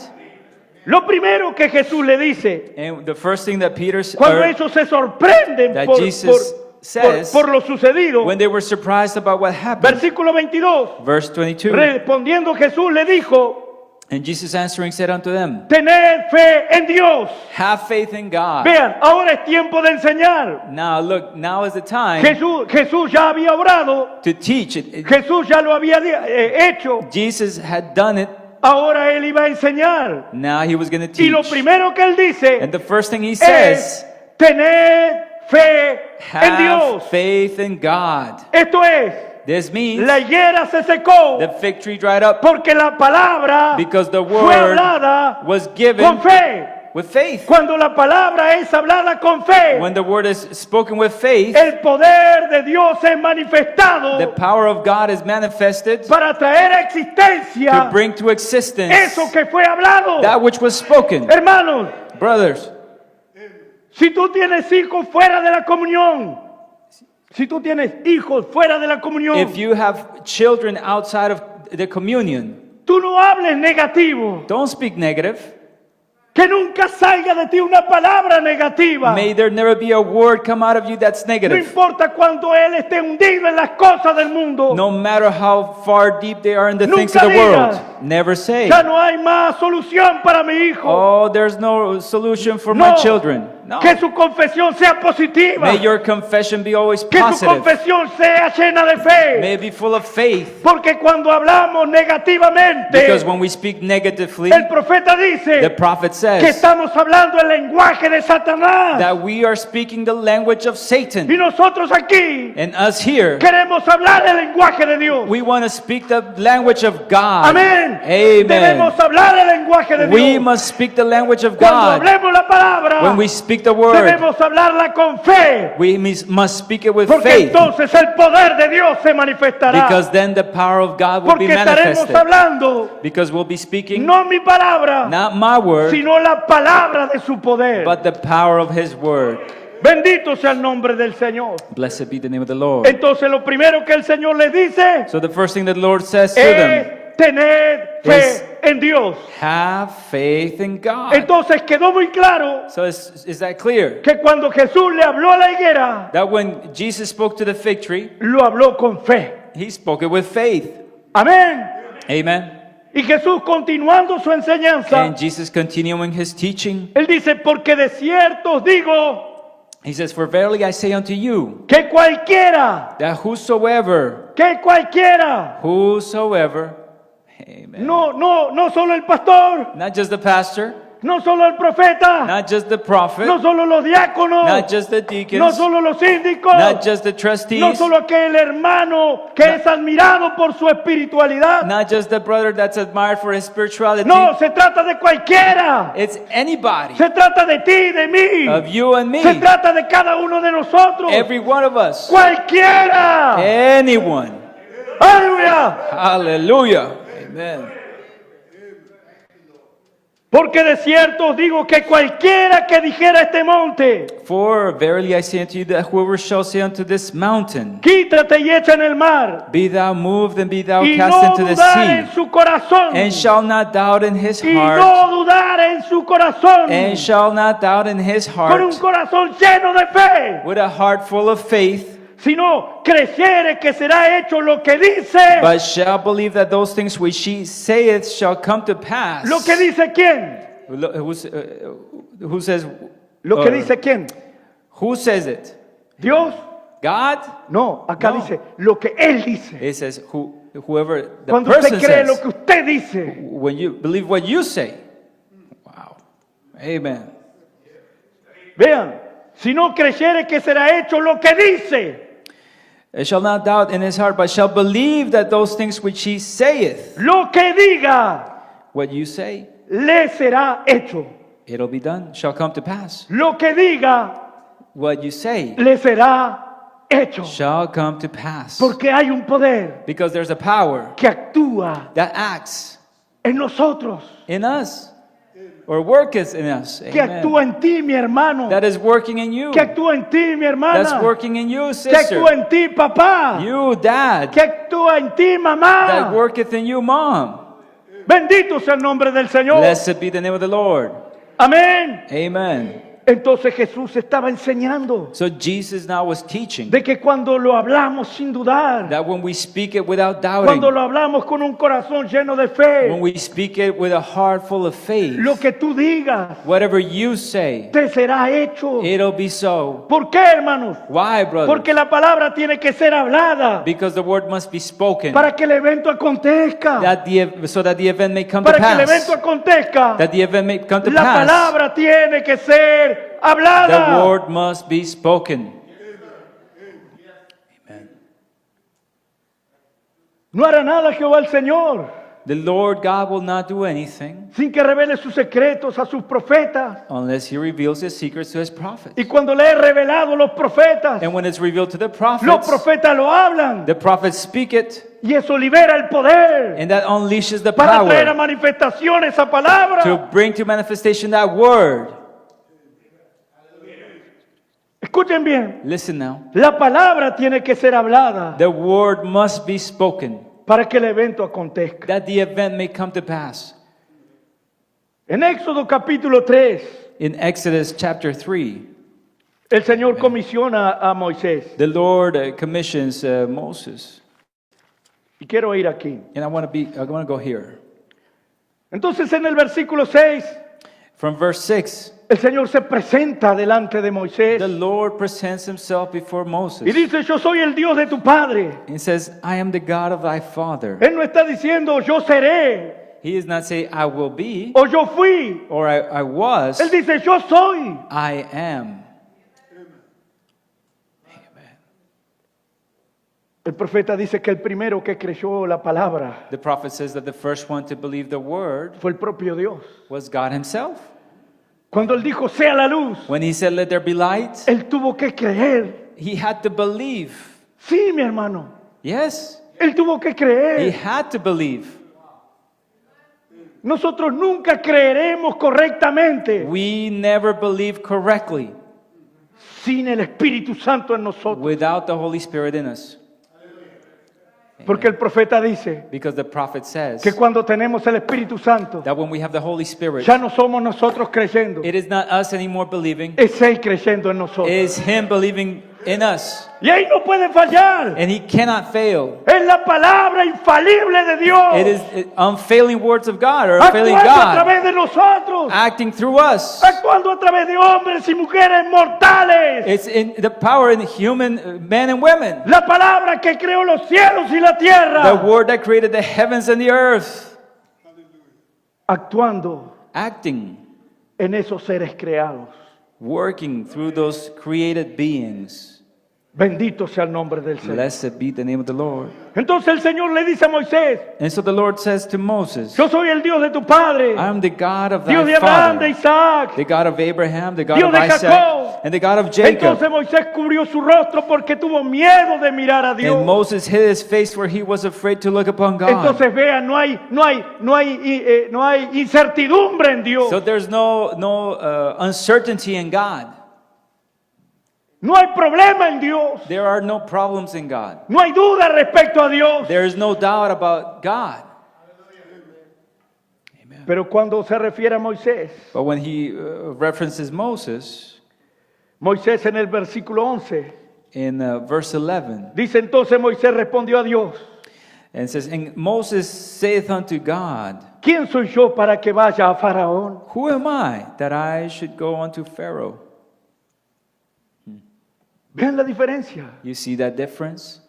Lo primero que Jesús le dice, And the first thing that Peter cuando ellos se sorprenden that por, Jesus says, por lo sucedido, when they were surprised about what happened, versículo 22, verse 22, respondiendo Jesús le dijo, and Jesus answering said unto them, tened fe en Dios. have faith in God. Vean, ahora es tiempo de enseñar. Now look, now is the time Jesús ya había obrado, to teach it. Jesús ya lo había hecho, Jesus had done it. ahora él iba a enseñar. Now he was going to Y lo teach. primero que él dice And the first thing he es, says, tened fe en have Dios. faith in God. Esto es, This means la higuera se secó the fig tree dried up porque la palabra because the fue word hablada was given con fe. with faith. Cuando la palabra es hablada con fe, When the word is spoken with faith, el poder de Dios es manifestado the power of God is manifested para traer a to existencia bring to existence eso que fue hablado. that which was spoken. Hermanos, Brothers, si tú tienes hijos fuera de la comunión, si tú tienes hijos fuera de la comunión, if you have children outside of the communion, tú no hables negativo. don't speak negative. Que nunca salga de ti una palabra negativa. May there never be a word come out of you that's No negative. importa cuánto él esté hundido en las cosas del mundo. No matter how far deep they are in the things of Nunca the world. digas, Never say, ya no hay más solución para mi hijo. oh, there's no solution for No. my children. No. Que su confesión sea positiva. May your confession be always Que su positive. confesión sea llena de May fe. it be full of faith. Porque cuando hablamos negativamente, Because when we speak negatively, el profeta the dice prophet que says estamos hablando el lenguaje de Satanás. that we are speaking the language of Y Satan. nosotros aquí And us here, queremos hablar el lenguaje de Dios. we want to speak the language of God. Amén. Amen. Debemos hablar el lenguaje de We Dios. must speak the language of Cuando God. hablemos la palabra, When we speak the word, debemos hablarla con fe. we must speak it with Porque faith. entonces el poder de Dios se manifestará. Because then the power of God will be Porque estaremos manifested. hablando Because we'll be speaking no mi palabra, not my word, sino la palabra de su poder. but the power of His word. Bendito sea el nombre del Señor. Blessed be the name of the Lord. Entonces lo primero que el Señor les dice So the first thing that the Lord says to them, es tener fe en Dios. have faith in God. Entonces quedó muy claro So is that clear? que cuando Jesús le habló a la higuera, That when Jesus spoke to the fig tree, lo habló con fe. He spoke it with faith. Amén. Amen. Y Jesús continuando su enseñanza, And Jesus continuing His teaching, Él dice, porque de cierto os digo He says, for verily I say unto you, que cualquiera, that whosoever, amen. no solo el pastor, Not just the pastor, no solo el profeta, not just the prophet, no solo los diáconos, not just the no deacons, solo los síndicos, not just the no trustees, solo aquel hermano que es admirado por su espiritualidad. not just the brother that's admired for his spirituality. No, se trata de cualquiera. It's anybody, Se trata de ti, de mí. of you and me, Se trata de cada uno de nosotros. every one of us, Cualquiera. anyone. Aleluya. Hallelujah. Amen. Porque de cierto os digo que cualquiera que dijera a este monte, For verily I say unto you that whoever shall say unto this mountain, quítate y echa en el mar, be thou moved and be thou y cast no into the dudar en sea, su corazón, and shall not doubt in his y heart, no dudar en su corazón, and shall not doubt in his con un heart, corazón lleno de fe, with a heart full of faith, sino creyere que será hecho lo que dice. but shall believe that those things which he saith shall come to pass. ¿Lo que dice quién? Who says? ¿Lo que or dice quién? Who says it? ¿Dios? God? No, acá No. dice lo que Él dice. It says whoever the Cuando usted person cree lo says. que usted dice, When you believe what you say. Wow. Amen. vean, si no creyere que será hecho lo que dice, It shall not doubt in his heart, but shall believe that those things which he saith, lo que diga, what you say, le será hecho. it'll be done, shall come to pass. Lo que diga, What you say le será hecho. shall come to pass. Porque hay un poder Because there's a power que actúa that acts en nosotros, in us, or worketh in us. que Amen. actúa en ti, mi hermano, That is working in you. que actúa en ti, mi That's hermana, working in you, que sister. actúa en ti, papá, You, dad. que actúa en ti, That mamá. worketh in you, mom. Bendito sea el nombre del Señor. Blessed be the name of the Lord. Amén. Amen. Entonces Jesús estaba enseñando So Jesus now was teaching de que cuando lo hablamos sin dudar, that when we speak it without doubting, cuando lo hablamos con un corazón lleno de when fe, we speak it with a heart full of faith, lo que tú digas whatever you say, te será hecho. it'll be so. ¿Por qué, hermanos? Why, brother? Porque la palabra tiene que ser hablada Because the word must be spoken, para que el evento acontezca. so that the event may come to Para que el evento pass. acontezca, That the event may come to la pass. palabra tiene que ser The hablada. word must be spoken. Amen. No hará nada Jehová el Señor The Lord God will not do anything sin que revele sus secretos a sus profetas. unless He reveals His secrets to His prophets. Y cuando le he revelado los profetas, And when it's revealed to the los prophets, profetas lo hablan. the prophets speak it, Y eso libera el poder and that unleashes the para traer a power manifestación esa palabra. to bring to manifestation that word. Escuchen bien, Listen now. la palabra tiene que ser hablada The word must be spoken, para que el evento acontezca. that the event may come to pass. En Éxodo capítulo 3, In Exodus chapter 3, el Señor comisiona a Moisés. the Lord commissions Moses. Y quiero ir aquí. And I want to go here. Entonces en el versículo 6, From verse 6, el Señor se presenta delante de Moisés the Lord presents himself before Moses. y dice, yo soy el Dios de tu padre. He says, I am the God of thy father. Él no está diciendo, yo seré, He is not saying, I will be, o yo fui. or I was. Él dice, yo soy. I am. El profeta dice que el primero que creyó la palabra The prophet says that the first one to believe the word fue el propio Dios. was God himself. Cuando él dijo, sea la luz, When he said, let there be light, él tuvo que creer. he had to believe. Sí, mi hermano, Yes, él tuvo que he creer. had to believe. Nosotros nunca creeremos correctamente We never believe correctly sin el Espíritu Santo en nosotros. without the Holy Spirit in us. Porque el profeta dice Because the prophet says que cuando tenemos el Espíritu Santo, that when we have the Holy Spirit, ya no somos nosotros creyendo, it is not us anymore believing, es Él creyendo en nosotros. it is him believing in us. Y ahí no puede fallar. And he cannot fail. Es la palabra infalible de Dios. It is unfailing words of God, or unfailing Actuando a God, través de nosotros. acting through us. Actuando a través de hombres y mujeres mortales. It's in the power in human men and women. La palabra que creó los cielos y la The tierra. word that created the heavens and the earth. Actuando Acting, en esos seres creados. working through those created beings. Bendito sea el nombre del Señor. Blessed be the name of the Lord. Entonces el Señor le dice a Moisés, And so the Lord says to Moses, yo soy el Dios de tu padre, I am the God of Dios thy de Abraham, de father, Isaac. the God of Abraham, the God Dios of de Isaac, Jacob. and the God of Jacob. Entonces Moisés cubrió su rostro porque tuvo miedo de mirar a Dios. And Moses hid his face where he was afraid to look upon God. Entonces vean, no hay incertidumbre en Dios. So there's no uncertainty in God. No hay problema en Dios. There are no problems in God. No hay duda respecto a Dios. There is no doubt about God. Amen. Pero cuando se refiere a Moisés, But when he references Moses Moisés en el versículo 11, in verse 11, dice entonces Moisés respondió a Dios, and it says, And Moses saith unto God, ¿quién soy yo para que vaya a Faraón? Who am I that I should go unto Pharaoh? Vean la diferencia. You see that difference?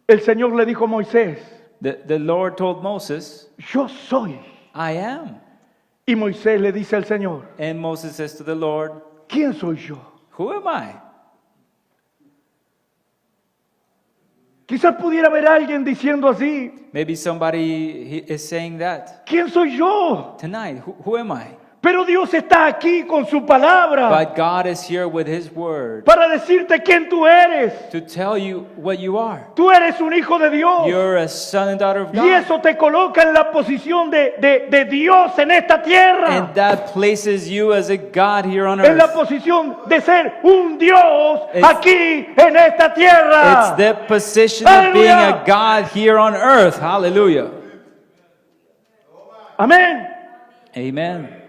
El Señor le dijo a Moisés, The Lord told Moses, yo soy. I am. Y Moisés le dice al Señor, And Moses says to the Lord, ¿quién soy yo? Who am I? Quizás pudiera haber alguien diciendo así, Maybe somebody is saying that ¿quién soy yo? tonight. Who am I? Pero Dios está aquí con su palabra But God is here with His word para decirte quién tú eres. to tell you what you are. Tú eres un hijo de Dios. You're a son and daughter of Y God. eso te coloca en la posición de Dios en esta tierra. And that places you as a God here on En la earth. posición de ser un Dios It's- aquí en esta tierra. It's the position of being Hallelujah. a God here on earth. Hallelujah. Amén. Amen.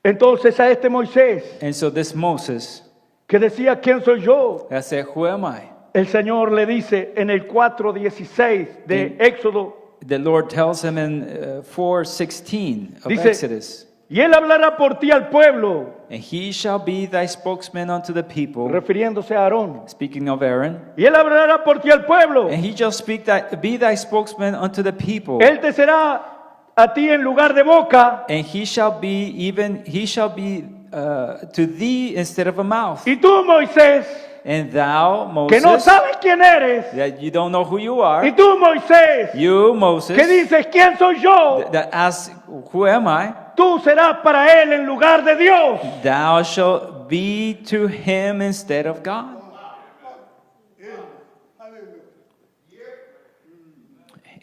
Entonces a este Moisés And so this Moses que decía quién soy yo, that said, Who am I? el Señor le dice en el 4:16 de Éxodo, The Lord tells him in 4:16 of Dice- Exodus, y él hablará por ti al pueblo, And he shall be thy spokesman unto the people, refiriéndose a Aarón. speaking of Aaron. Y él hablará por ti al pueblo. And he shall be thy spokesman unto the people. Él te será a ti en lugar de boca, And he shall be to thee instead of a mouth. y tú, Moisés, And thou, que no Moses, sabes quién eres, that you don't know who you y are. tú, Moisés, You, Moses, que dices quién soy yo, that asks, Who am I? tú serás para él en lugar de Dios. Thou shalt be to him instead of God.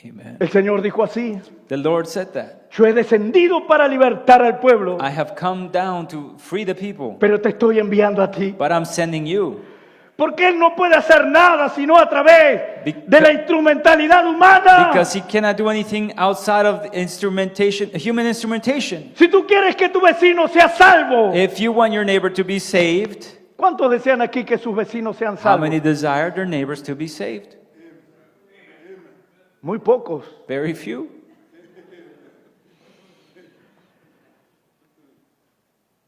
Amen. El Señor dijo así, The Lord said that. yo he descendido para libertar al pueblo, I have come down to free the people, pero te estoy enviando a ti. but I'm sending you. Porque él no puede hacer nada sino a través Because- de la instrumentalidad humana. Because he cannot do anything outside of instrumentation, human instrumentation. Si tú quieres que tu vecino sea salvo, If you want your neighbor to be saved, ¿cuántos desean aquí que sus vecinos sean how many salvos? desire their neighbors to be saved? Muy pocos. Very few.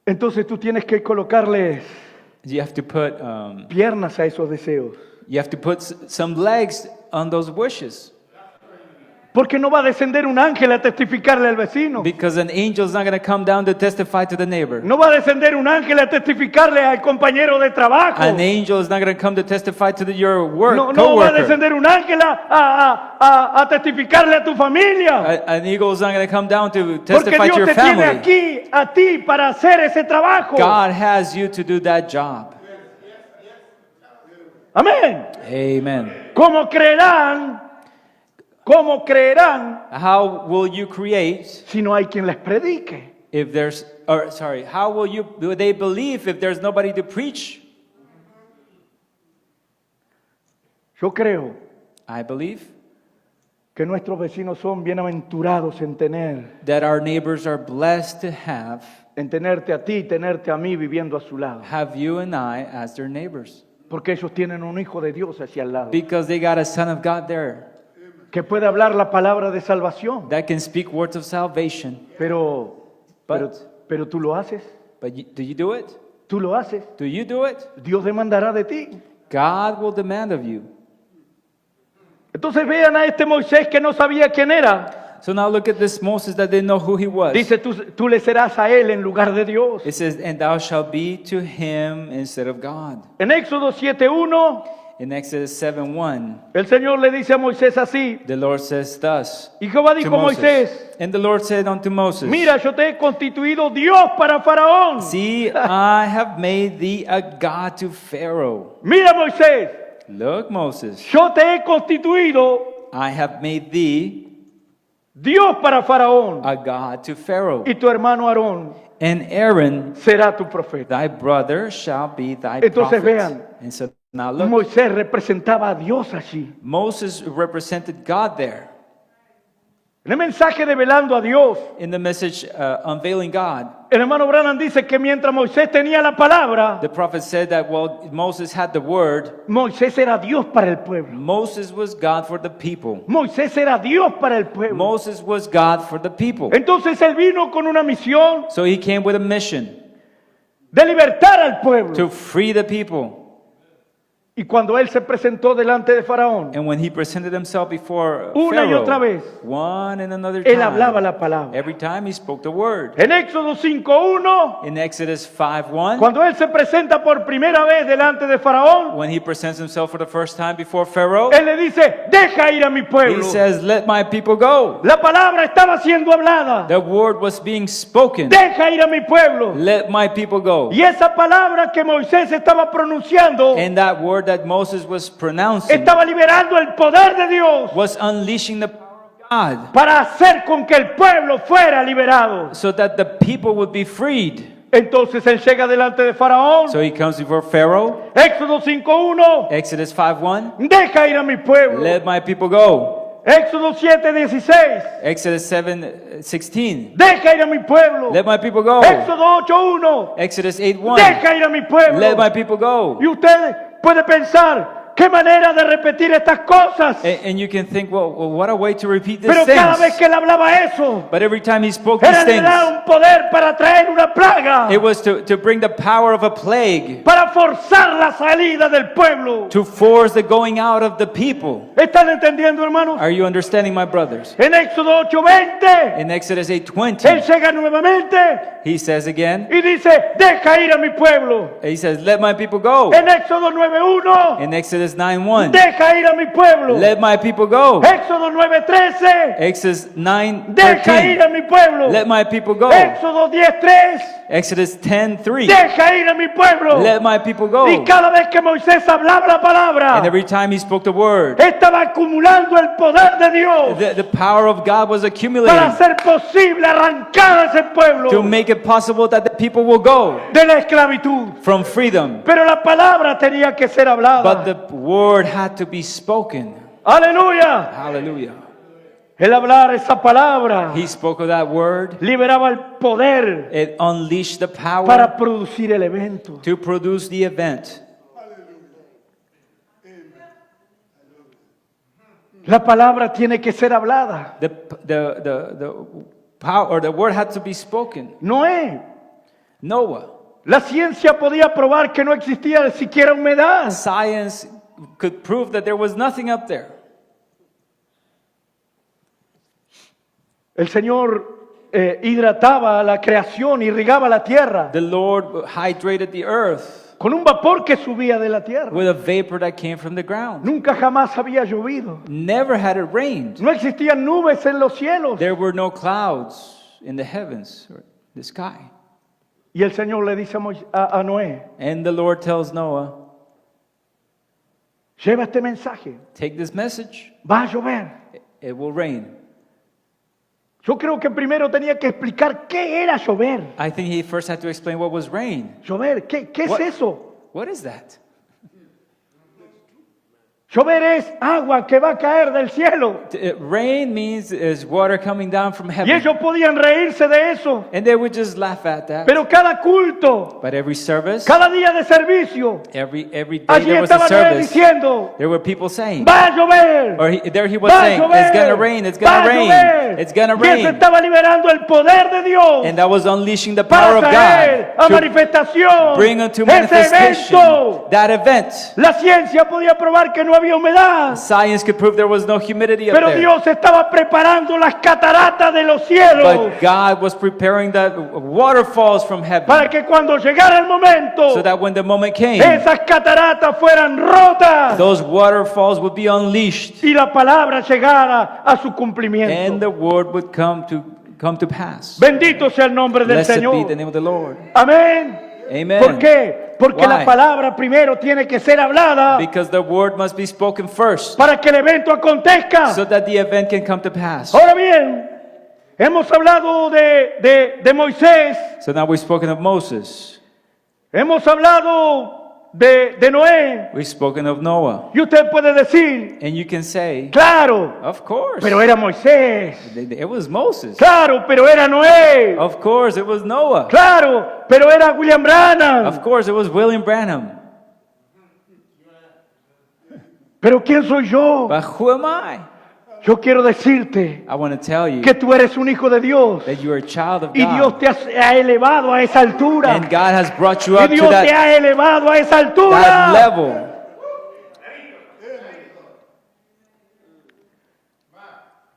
Entonces tú tienes que colocarle You have to put piernas a esos deseos. some legs on those wishes. Porque no va a descender un ángel a testificarle al vecino. Because an angel's not going to come down to testify to the neighbor. No va a descender un ángel a testificarle al compañero de trabajo. An angel is not going to come to testify to your work No va a coworker. descender un ángel a testificarle a tu familia. An eagle is not going to come down to Porque testify to Dios your te tiene family. aquí a ti para hacer ese trabajo. God has you to do that job. Amén. Amen. ¿Cómo creerán How will you create si no hay quien les predique? if there's, how will they believe if there's nobody to preach? Yo creo I believe que nuestros vecinos son bienaventurados en that our neighbors are blessed to en tenerte a ti y tenerte a mí viviendo a su lado. have you and I as their neighbors. Porque ellos tienen un hijo de Dios hacia el lado. Because they got a son of God there Que puede hablar la palabra de salvación. that can speak words of salvation. Pero tú lo haces. But do you do it? Tú lo haces. Do you do it? Dios demandará de ti. God will demand of you. Entonces vean a este Moisés que no sabía quién era. So now look at this Moses that didn't know who he was. Dice, tú le serás a él en lugar de Dios. It says, and thou shalt be to him instead of God. En Éxodo 7:1, In Exodus 7:1, el Señor le dice a Moisés así. the Lord says thus Y Jehová to dijo a Moisés, And the Lord said unto Moses, mira, yo te he constituido Dios para Faraón. See, I have made thee a God to Pharaoh. Mira, Moisés, Look, Moses, yo te he constituido I have made thee Dios para Faraón. a God to Pharaoh. Y tu hermano Aarón And Aaron, será tu profeta. thy brother, shall be thy Entonces prophet. vean, And so now look, Moisés representaba a Dios allí. Moses represented God there. En el mensaje de velando a Dios, In the message unveiling God, el hermano Branham dice que mientras Moisés tenía la palabra, the prophet said that while Moses had the word, Moisés era Dios para el pueblo. Moses was God for the people. Moisés era Dios para el pueblo. Moses was God for the people. Entonces él vino con una misión So he came with a mission de libertar al pueblo. to free the people. Y cuando él se presentó delante de Faraón, And when he presented himself before una y Pharaoh, otra vez, one and another él hablaba time, la palabra. every time he spoke the word. En Éxodo 5:1, In Exodus 5:1, cuando él se presenta por primera vez delante de Faraón, when he presents himself for the first time before Pharaoh, él le dice, deja ir a mi he pueblo. says, let my people go. La palabra estaba siendo hablada. The word was being spoken. Deja ir a mi pueblo. Let my people go. Y esa palabra que Moisés estaba pronunciando And that word that Moses was pronouncing estaba liberando el poder de Dios was unleashing the power of God para hacer con que el pueblo fuera liberado. so that the people would be freed. Entonces él llega delante de Faraón. So he comes before Pharaoh, Éxodo 5:1, Exodus 5:1, deja ir a mi pueblo. let my people go. Éxodo 7:16, Exodus 7:16, deja ir a mi pueblo. let my people go. Éxodo 8:1, Exodus 8:1, deja ir a mi pueblo. let my people go. Y usted puede pensar, qué manera de repetir estas cosas. And you can think, well, what a way to repeat these Pero cada vez things. que él hablaba eso, But every time he spoke these era de dar things, un poder para traer una plaga, it was to bring the power of a plague, para forzar la salida del pueblo. to force the going out of the people. ¿Están entendiendo, hermanos? Are you understanding, my brothers? En Éxodo 8:20, In Exodus él 8:20, llega nuevamente he says again, y dice, deja ir a mi pueblo. he says, let my people go. En Éxodo 9:1, In Exodus 9:1, deja ir a mi pueblo. let my people go. Éxodo 9:13, Exodus deja ir 9:13, a mi pueblo. let my people go. Éxodo 10:3, Exodus 10:3, deja ir a mi pueblo. let my people go. Y cada vez que Moisés hablaba la palabra, And every time he spoke the word, estaba acumulando el poder de Dios the power of God was para accumulating hacer posible arrancar a ese pueblo to make it possible that the people will go de la esclavitud. from freedom. Pero la palabra tenía que ser But hablada. the word had to be spoken. Aleluya. Hallelujah. El hablar esa palabra He spoke of that word. liberaba el poder It unleashed the power para producir el evento. to produce the event. La palabra tiene que ser hablada. The power or the word had to be spoken. Noé Noah. La ciencia podía probar que no existía siquiera humedad. Science could prove that there was nothing up there. El Señor hidrataba la creación, irrigaba la tierra The Lord hydrated the earth con un vapor que subía de la tierra. with a vapor that came from the ground. Nunca jamás había llovido. Never had it rained. No existían nubes en los cielos. There were no clouds in the heavens or the sky. Y el Señor le dice a Noé, And the Lord tells Noah, lleva este mensaje, take this message, va a llover. it will rain. Yo creo que primero tenía que explicar qué era llover. I think he first had to explain what was rain. Llover, ¿qué es What? eso? What is that? Llover es agua que va a caer del cielo. Rain means is water coming down from Y heaven. ellos podían reírse de eso. And they would just laugh at that. Pero cada culto, But every service, cada día de servicio, every day allí there was a estaba Noé service, diciendo, there were people saying, va a llover. or there he was Va a saying, llover, it's gonna rain, it's va gonna a rain, llover. it's gonna Y él se rain. estaba liberando el poder de Dios And that was unleashing the power para of traer a God to manifestación bring unto ese manifestation evento. that event. La ciencia podía probar que no había humedad, Science could prove there was no humidity up pero there. Dios estaba preparando las cataratas de los cielos But God was preparing the waterfalls from para heaven que cuando llegara el momento, so that when the moment came, esas cataratas fueran rotas those waterfalls would be unleashed y la palabra llegara a su and cumplimiento. the word would come to pass. Bendito sea el nombre del Blessed be Señor. the name of the Lord. Amén. Amen. ¿Por qué? Porque Why? la palabra primero tiene que ser hablada Because the word must be spoken first para que el evento acontezca. so that the event can come to pass. Ahora bien, hemos hablado de Moisés, So now we've spoken of Moses. hemos hablado de Noé, We've spoken of Noah. y usted puede decir, And you can say, claro, of course, pero era Moisés, it was Moses. claro, pero era Noé, Of course, it was Noah. claro, pero era William Branham, Of course, it was William Branham. pero ¿quién soy yo? But who am I? Yo quiero decirte I want to tell you que tú eres un hijo de Dios that you are a child of y Dios God. te ha elevado a esa altura And God has brought you y up to Dios te that ha elevado a esa altura. level.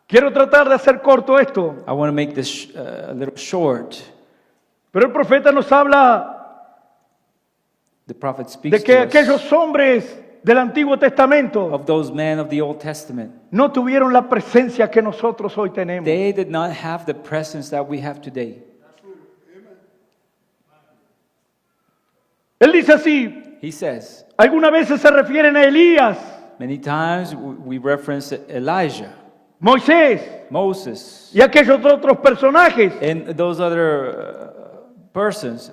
Quiero tratar de hacer corto esto, I want to make this a little short. pero el profeta nos habla The prophet speaks de que to us aquellos hombres del Antiguo Testamento of those men of the Old Testament. no tuvieron la presencia que nosotros hoy tenemos. They did not have the presence that we have today. Él dice así, He says, algunas veces se refieren a Elías, many times we reference Elijah, Moisés Moses, y aquellos otros personajes. and those other persons.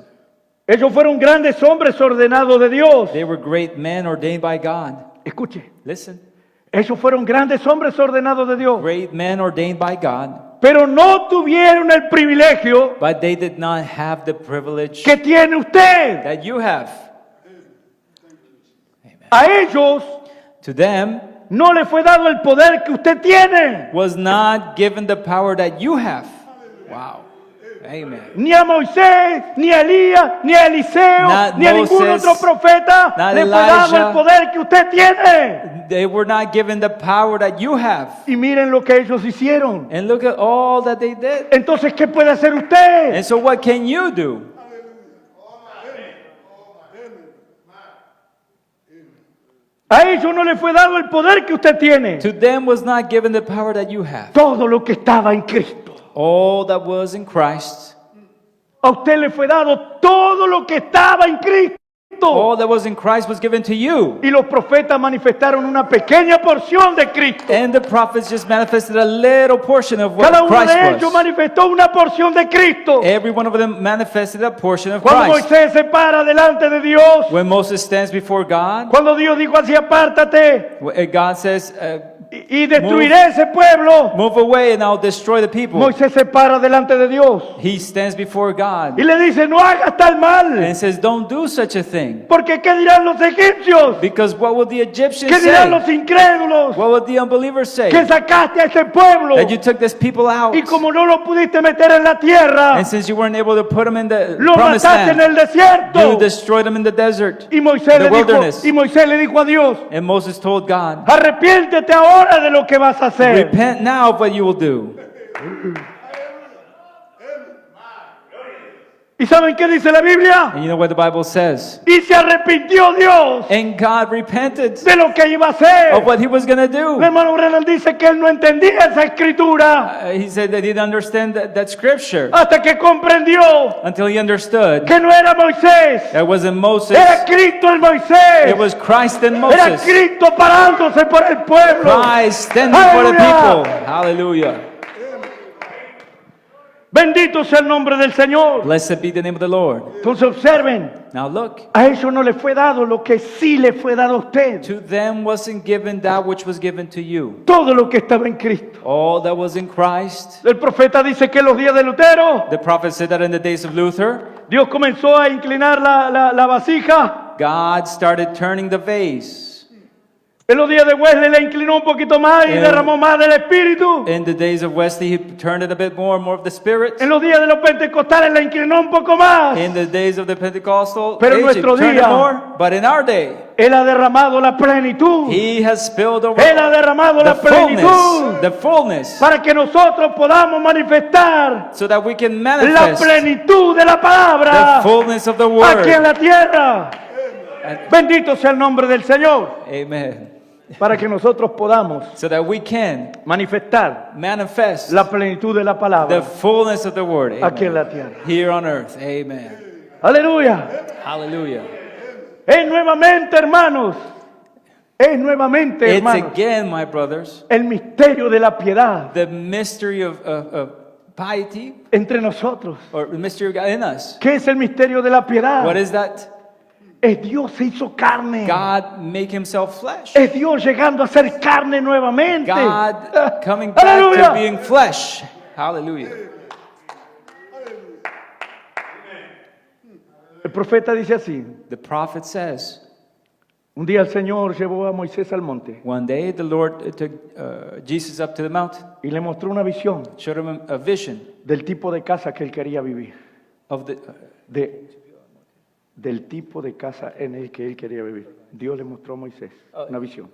Ellos fueron grandes hombres ordenados de Dios. They were great men ordained by God. Escuche, Listen, ellos fueron grandes hombres ordenados de Dios, great men ordained by God, pero no tuvieron el privilegio but they did not have the privilege que tiene usted. that you have. A ellos To them no le fue dado el poder que usted tiene. was not given the power that you have. Wow. Amen. Ni a Moisés, ni a Elías, ni a Eliseo, Not ni a ningún Moses, otro profeta not le fue dado Elijah. el poder que usted tiene. They were not given the power that you have. Y miren lo que ellos hicieron. And look at all that they did. Entonces, ¿qué puede hacer usted? And so what can you do? A ellos no le fue dado el poder que usted tiene. To them was not given the power that you have. Todo lo que estaba en Cristo. All that was in Christ, A usted le fue dado todo lo que estaba en Cristo. all that was in Christ was given to you. Y los profetas manifestaron una pequeña porción de Cristo. And the prophets just manifested a little portion of what Cada uno de Christ ellos was. manifestó una porción de Cristo. Every one of them manifested a portion of Cuando Christ. Moisés se para delante de Dios, When Moses stands before God, cuando Dios dijo así, apártate, God says, y destruiré ese pueblo. Move away and I'll destroy the people. Moisés se para delante de Dios He stands before God y le dice, no hagas tal mal, and says, don't do such a thing. porque ¿qué dirán los egipcios? Because what will the Egyptians ¿Qué dirán say? los incrédulos? What will the unbelievers say? Que sacaste a ese pueblo That you took this people out. y como no lo pudiste meter en la tierra, And since you weren't able to put them in the lo promised mataste en land, el desierto. you destroyed them in the desert. Y Moisés, the wilderness. Moisés le dijo a Dios, And Moses told God, arrepiéntete ahora de lo que vas a hacer. repent now of what you will do. ¿Y saben qué dice la Biblia? And you know what the Bible says? Y se arrepintió Dios And God repented de lo que iba a hacer. of what he was going to El do. hermano Brennan dice que él no entendía esa escritura He said that he didn't understand that scripture hasta que comprendió until he understood que no era Moisés, that it wasn't Moses, era Cristo el Moisés, it was Christ and era Moses. Cristo parándose por el pueblo. Christ standing for the Aleluya. people. Hallelujah. Bendito sea el nombre del Señor. Blessed be the name of the Lord. Entonces observen, Now look, a ellos no les fue dado lo que sí le fue dado a usted. to them wasn't given that which was given to you. Todo lo que estaba en Cristo. All that was in Christ. El profeta dice que en los días de Lutero, The prophet said that in the days of Luther, Dios comenzó a inclinar la vasija. God started turning the vase. En los días de Wesley le inclinó un poquito más y derramó más del Espíritu. In the days of Wesley, he turned it a bit more and more of the Spirit. En los días de los pentecostales le inclinó un poco más. In the days of the Pentecostal Pero en age, he nuestro turned it día- more. But in our day, Él ha derramado la plenitud. he has spilled over Él ha derramado the la plenitud fullness, para que nosotros podamos manifestar so that we can la manifest plenitud de la the palabra fullness of the aquí en Word. la tierra. Bendito sea el nombre del Señor. Amen. Para que nosotros podamos So that we can manifestar manifest la plenitud de la the palabra fullness of the Word. aquí en Amen. la tierra. Here on earth. Amen. Aleluya. Hallelujah. Es nuevamente, hermanos. Es nuevamente, It's hermanos. again, my brothers, El misterio de la piedad the mystery of piety, entre nosotros. or the mystery of God in us. ¿Qué es el misterio de la piedad? What is that? Es Dios se hizo carne. God make himself flesh. Es Dios llegando a ser carne nuevamente. God coming back to Aleluya. being flesh. Hallelujah. El profeta dice así. The prophet says, Un día el Señor llevó a Moisés al monte one day the Lord took Jesus up to the mountain, y le mostró una visión showed him a vision del tipo de casa que él quería vivir. of the Del tipo de casa en el que él quería vivir. Dios le mostró a Moisés una visión.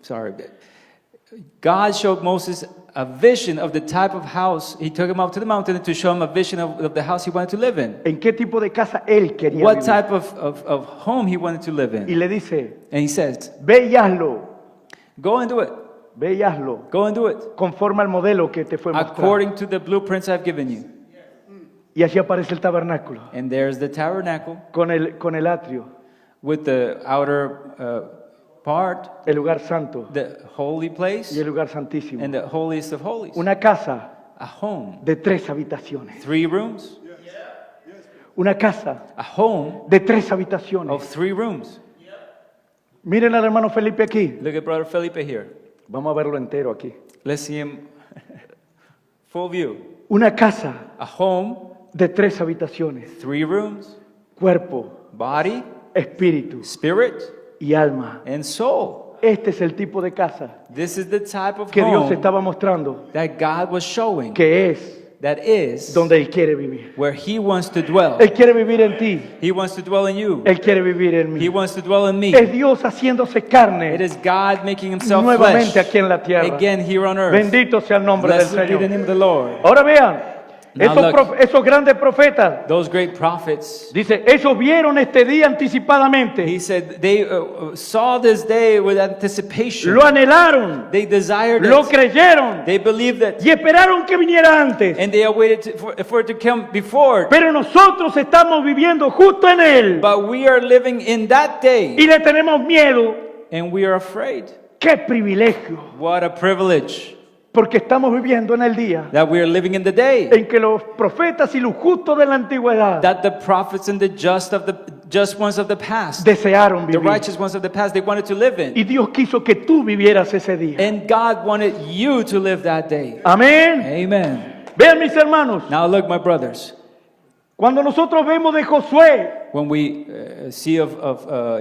God showed Moses a vision of the type of house. He took him up to the mountain to show him a vision of the house he wanted to live in. ¿En qué tipo de casa él quería What vivir? type of home he wanted to live Y in. le dice, And he says, ve y hazlo, go and do it. ve y hazlo, Go and do it. conforme al modelo que te fue mostrado. According to the blueprints I've given you. Y allí aparece el tabernáculo, And there's the tabernacle con el atrio, with the outer part, el lugar santo the holy place, y el lugar santísimo. and the holiest of holies. Una casa A home, de 3 habitaciones. 3 rooms. Una casa A home de 3 habitaciones. of 3 rooms. Miren al hermano Felipe aquí. Look at Brother Felipe here. Vamos a verlo entero aquí. Let's see him full view. Una casa A home, de 3 habitaciones. 3 rooms, Cuerpo, body, espíritu spirit, y alma. and soul. Este es el tipo de casa This is the type of que Dios home estaba mostrando that God was showing, que es that is donde Él quiere vivir. where He wants to dwell. Él quiere vivir en ti. He wants to dwell in you. Él quiere vivir en He mí. wants to dwell in me. Es Dios haciéndose It carne is God making Himself nuevamente flesh aquí en la tierra. again here on earth. Bendito sea el nombre del Blessed be the Señor. name of the Lord. Ahora vean, Now look. esos grandes profetas, Those great prophets, dice, ellos vieron este día anticipadamente, He said, they saw this day with anticipation. lo anhelaron, They desired lo it. creyeron They believed it. y esperaron que viniera antes. And they awaited for it to come before. Pero nosotros estamos viviendo justo en Él But we are living in that day. y le tenemos miedo. And we are afraid. ¡Qué privilegio! What a privilege Porque estamos viviendo en el día that we are living in the day. en que los profetas y los justos de la antigüedad That the prophets and the just of the just ones of the past, desearon the vivir. righteous ones of the past, they wanted to live in. Y Dios quiso que tú vivieras ese día. And God wanted you to live that day. Amén. Amen. Vean mis hermanos, Now look, my brothers, cuando nosotros vemos de Josué, when we see of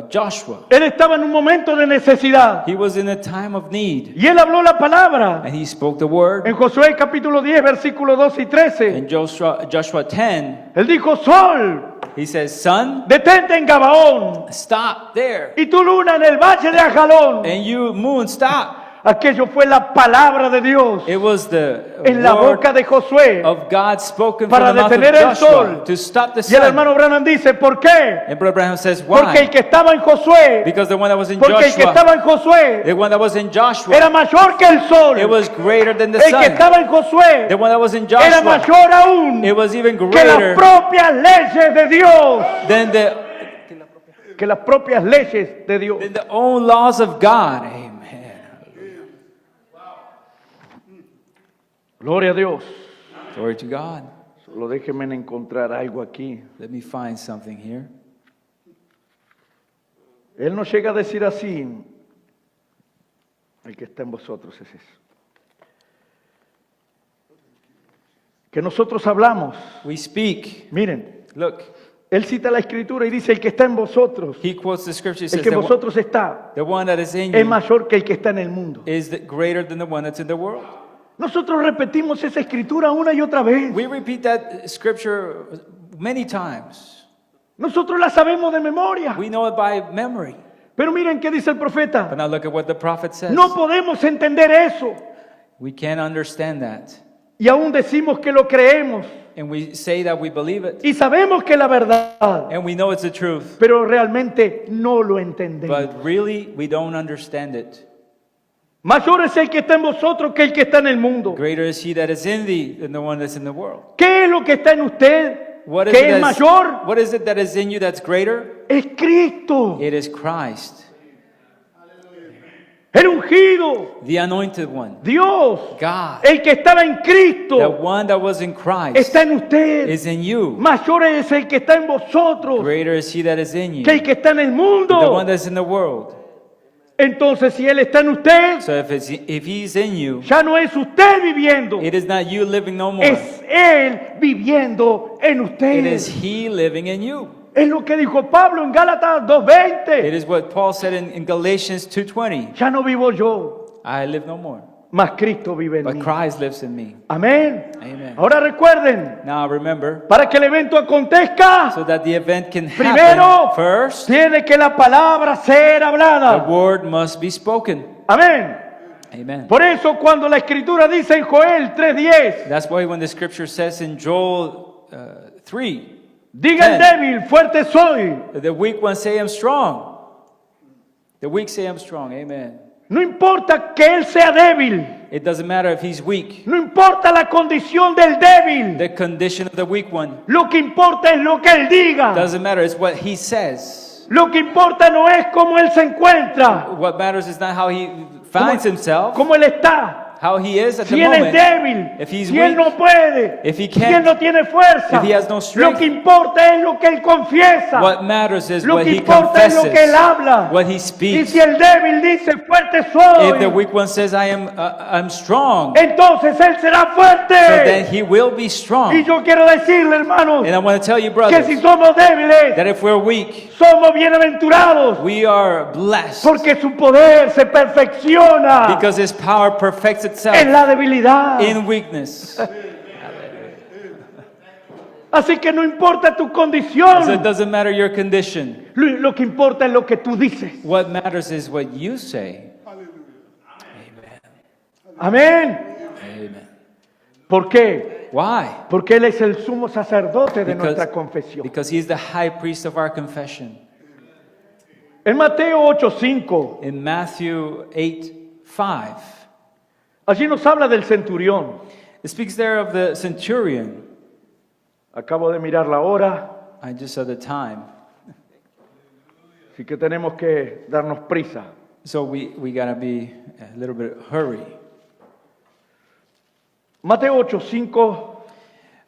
Joshua, él estaba en un momento de necesidad. he was in a time of need. Y él habló la palabra. And he spoke the word. En Josué capítulo 10, versículos 12 y 13. In Joshua 10, Él dijo, Sol, he says, son, detente en Gabaón. stop there. Y tu luna en el valle de Ajalón. And you, moon, stop. Aquello fue la palabra de Dios It was the en la word boca de Josué of God spoken para from the mouth of detener el Joshua sol. to stop the Y el sun. hermano Branham dice, ¿por qué? And Brother Abraham says, Porque el why? que estaba en Josué, Because the one that was in porque el que Joshua, estaba en Josué the one that was in Joshua, era mayor que el sol. it was greater than the El que sun. estaba en Josué The one that was in era Joshua, mayor aún it was even que las greater propias leyes de Dios. than Que las propias leyes de Dios. the own laws of God. Amen. Gloria a Dios. Glory to God. Solo déjenme encontrar algo aquí. Let me find something here. Él no llega a decir así. El que está en vosotros es eso. Que nosotros hablamos. We speak. Miren, Look, él cita la escritura y dice el que está en vosotros. he quotes the scripture. He El says, que en vosotros está the one that is in es you mayor que el que está en el mundo. is greater than the one that's in the world. Nosotros repetimos esa escritura una y otra vez. We repeat that scripture many times. Nosotros la sabemos de memoria. We know it by memory. Pero miren qué dice el But profeta. now look at what the prophet says. No podemos entender eso. We can't understand that. Y aún decimos que lo creemos. And we say that we believe it. Y sabemos que es la verdad. And we know it's the truth. Pero realmente no lo entendemos. But really, we don't understand it. Mayor es el que está en vosotros que el que está en el mundo. Greater is he that is in thee than the one that's in the world. ¿Qué es lo que está en usted? What is, ¿Qué it es that's- mayor? what is it that is in you that's greater? Es Cristo, It is Christ, el ungido, the anointed one, Dios. God. El que estaba en The Cristo one that was in Christ está en usted. is in you. Mayor es el que está en vosotros Greater is he that is in you que el que está en el the mundo. one that's in the world. Entonces, si Él está en usted, So if he's in you, ya no es usted viviendo, it is not you living no more. es Él viviendo en It usted. is he living in you. Es lo que dijo Pablo en Gálatas It 2:20. is what Paul said in Galatians 2:20. Ya no vivo yo, I live no more, mas Cristo vive en but mí. Christ lives in me. Amén. Amen. Ahora recuerden, Now remember, para que el evento acontezca, so that the event can primero happen, first, tiene que la palabra ser the hablada. word must be spoken. Amén. Amen. Por eso cuando la escritura dice en Joel 3:10, That's why when the scripture says in Joel 3, diga el débil, fuerte soy. the weak ones say I'm strong. The weak say I'm strong. Amen. No importa que él sea débil, It doesn't matter if he's weak. no importa la condición del débil, The condition of the weak one lo que importa es lo que él diga. doesn't matter. It's what he says. Lo que importa no es cómo él se encuentra, What matters is not how he finds himself, cómo él está. how he is at the Si él es moment. débil, If he's si él weak, no puede, if he si can't, él no tiene fuerza, if he has no lo strength, que importa es lo que él confiesa. What matters is Lo what que he importa es lo que él confesses, habla. what he Y speaks. si el débil dice fuerte If the soy, weak one says, I'm strong, entonces él será so then fuerte. he will be Y strong. yo quiero decirle, hermanos, And I want to tell you, que si brothers, somos débiles, that if we're weak, somos bienaventurados, we are blessed porque su poder se perfecciona because his power perfects en itself la debilidad. in weakness. Así que no importa tu So it condición, doesn't matter your condition. lo que importa es lo que tú dices. What matters is what you say. Amén. Amen. ¿Por qué? Why? Porque Él es el sumo sacerdote de nuestra Because, confesión. because he's the high priest of our confession. En Mateo 8:5, In Matthew 8:5, allí nos habla del centurión. it speaks there of the centurion. Acabo de mirar la hora, I just saw the time. así que tenemos que darnos prisa. So we gotta be a little bit hurry. Mateo 8:5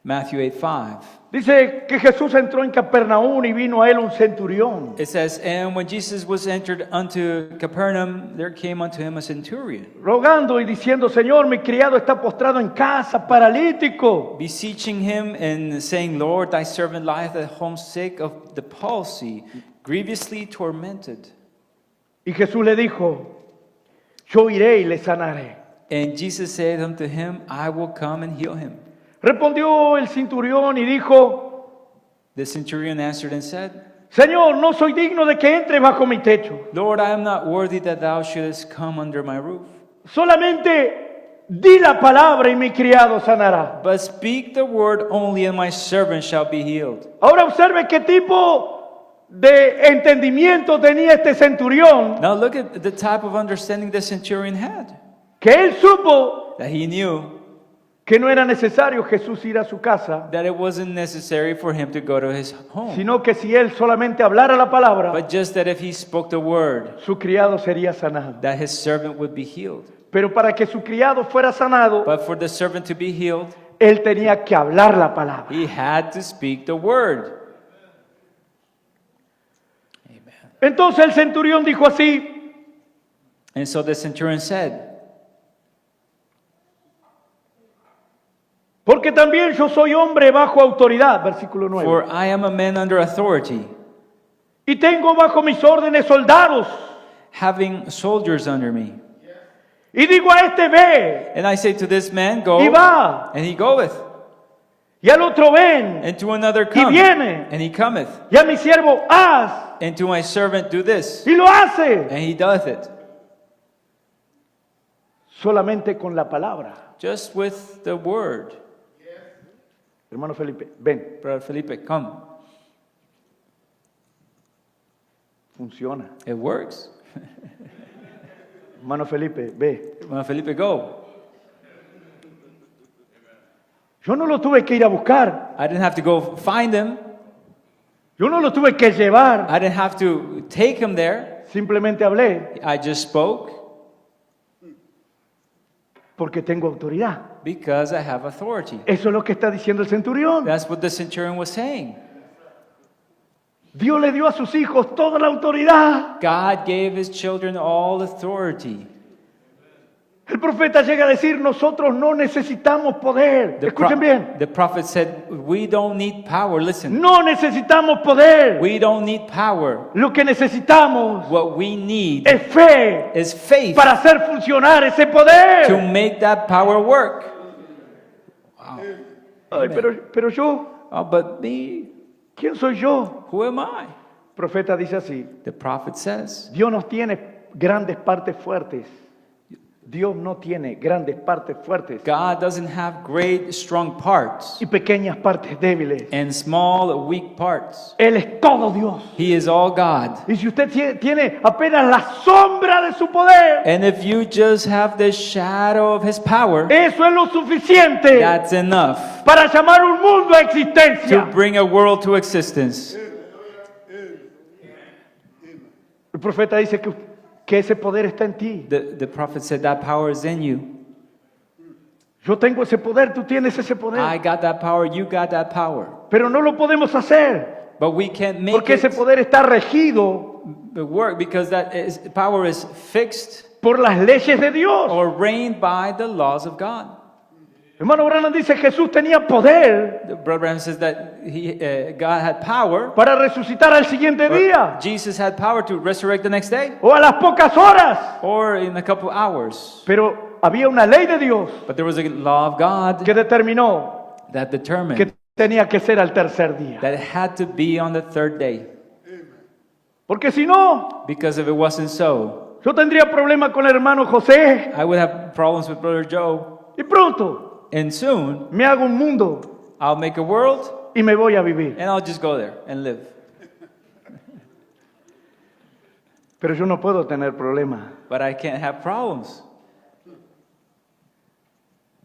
Matthew 8:5. Dice que Jesús entró en Capernaum y vino a él un centurión. It says, and when Jesus was entered unto Capernaum, there came unto him a centurion, Rogando y diciendo, Señor, mi criado está postrado en casa, paralítico. beseeching him and saying, Lord, thy servant lieth at home sick of the palsy, grievously tormented. Y Jesús le dijo, yo iré y le sanaré. And Jesus said unto him, I will come and heal him. Respondió el centurión y dijo, The centurion answered and said, Señor, no soy digno de que entres bajo mi techo. Lord, I am not worthy that thou shouldest come under my roof. Solamente di la palabra y mi criado sanará. But speak the word only, and my servant shall be healed. Ahora observe qué tipo de entendimiento tenía este centurión, Now look at the type of understanding the centurion had. que él supo That he knew que no era necesario Jesús ir a su casa, that it wasn't necessary for him to go to his home. sino que si él solamente hablara la palabra, But just that if he spoke the word, su criado sería sanado. that his servant would be healed. Pero para que su criado fuera sanado, But for the servant to be healed, él tenía que hablar la palabra. he had to speak the word. Amen. Entonces el centurión dijo así, And so the centurion said, porque también yo soy hombre bajo autoridad, versículo 9. For I am a man under authority, Y tengo bajo mis órdenes soldados. having soldiers under me. Y digo a este ve, And I say to this man, go, y va. and he goeth. Y al otro ven, And to another, y come, viene. and he cometh. Y a mi siervo, haz. And to my servant, do this, Y lo hace. and he doeth it. Solamente con la palabra. Just with the word. Hermano Felipe, ven. Brother Felipe, come. Funciona. It works. Hermano Felipe, ve. Brother Felipe, go. Yo no lo tuve que ir a buscar. I didn't have to go find him. Yo no lo tuve que llevar. I didn't have to take him there. Simplemente hablé I just spoke porque tengo autoridad. because I have authority. Eso es lo que está diciendo el centurión. That's what the centurion was saying. Dios le dio a sus hijos toda la autoridad. God gave his children all authority. El profeta llega a decir, nosotros no necesitamos poder. Escuchen bien. The prophet said, we don't need power. Listen, No necesitamos poder. we don't need power. Lo que necesitamos What we need es fe is faith para hacer funcionar ese to poder. make that power work. Ay, pero yo, Oh, but me, ¿quién soy yo? who am I? El profeta dice así, The prophet says, Dios nos tiene grandes partes fuertes. Dios no tiene grandes partes fuertes God doesn't have great, strong parts y pequeñas partes débiles. and small, weak parts. Él es todo Dios. He is all God. Y si usted tiene apenas la sombra de su poder, And if you just have the shadow of his power, eso es lo suficiente that's enough para llamar un mundo a to existencia. bring a world to existence. El profeta dice que ese poder está en ti. The prophet said that power is in you. Yo tengo ese poder, tú tienes ese poder. I got that power, you got that power. Pero no lo podemos hacer But we can't make porque ese it poder está regido work because power is fixed por las leyes de Dios. or reigned by the laws of God. Hermano Branham dice Jesús tenía poder The Brother Branham says that God had power. para resucitar al siguiente día Jesus had power to resurrect the next day o a las pocas horas. or in a couple hours. Pero había una ley de Dios But there was a law of God que determinó that que determined tenía que ser al tercer día. that it had to be on the third day. Porque si no, Because if it wasn't so, yo tendría problema con el hermano José I would have problems with Brother Joe. y pronto And soon, me hago un mundo I'll make a world y me voy a vivir. and I'll just go there and live. Pero yo no puedo tener problema. But I can't have problems.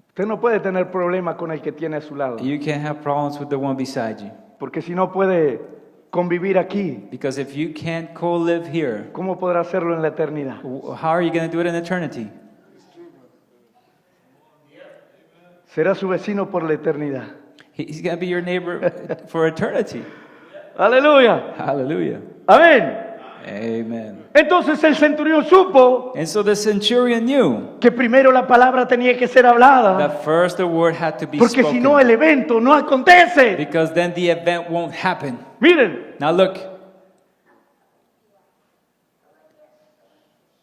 Usted no puede tener problema con el que tiene a su lado. You can't have problems with the one beside you. Porque si no puede convivir aquí, Because if you can't co-live here, ¿cómo podrá hacerlo en la eternidad? how are you going to do it in eternity? Será su vecino por la eternidad. He's going to be your neighbor for eternity. Aleluya. Hallelujah. Amén. Amen. Entonces el centurión supo And so the centurion knew que primero la palabra tenía que ser hablada, that first the word had to be porque si no spoken. el evento no acontece. Because then the event won't happen. Miren, Now look,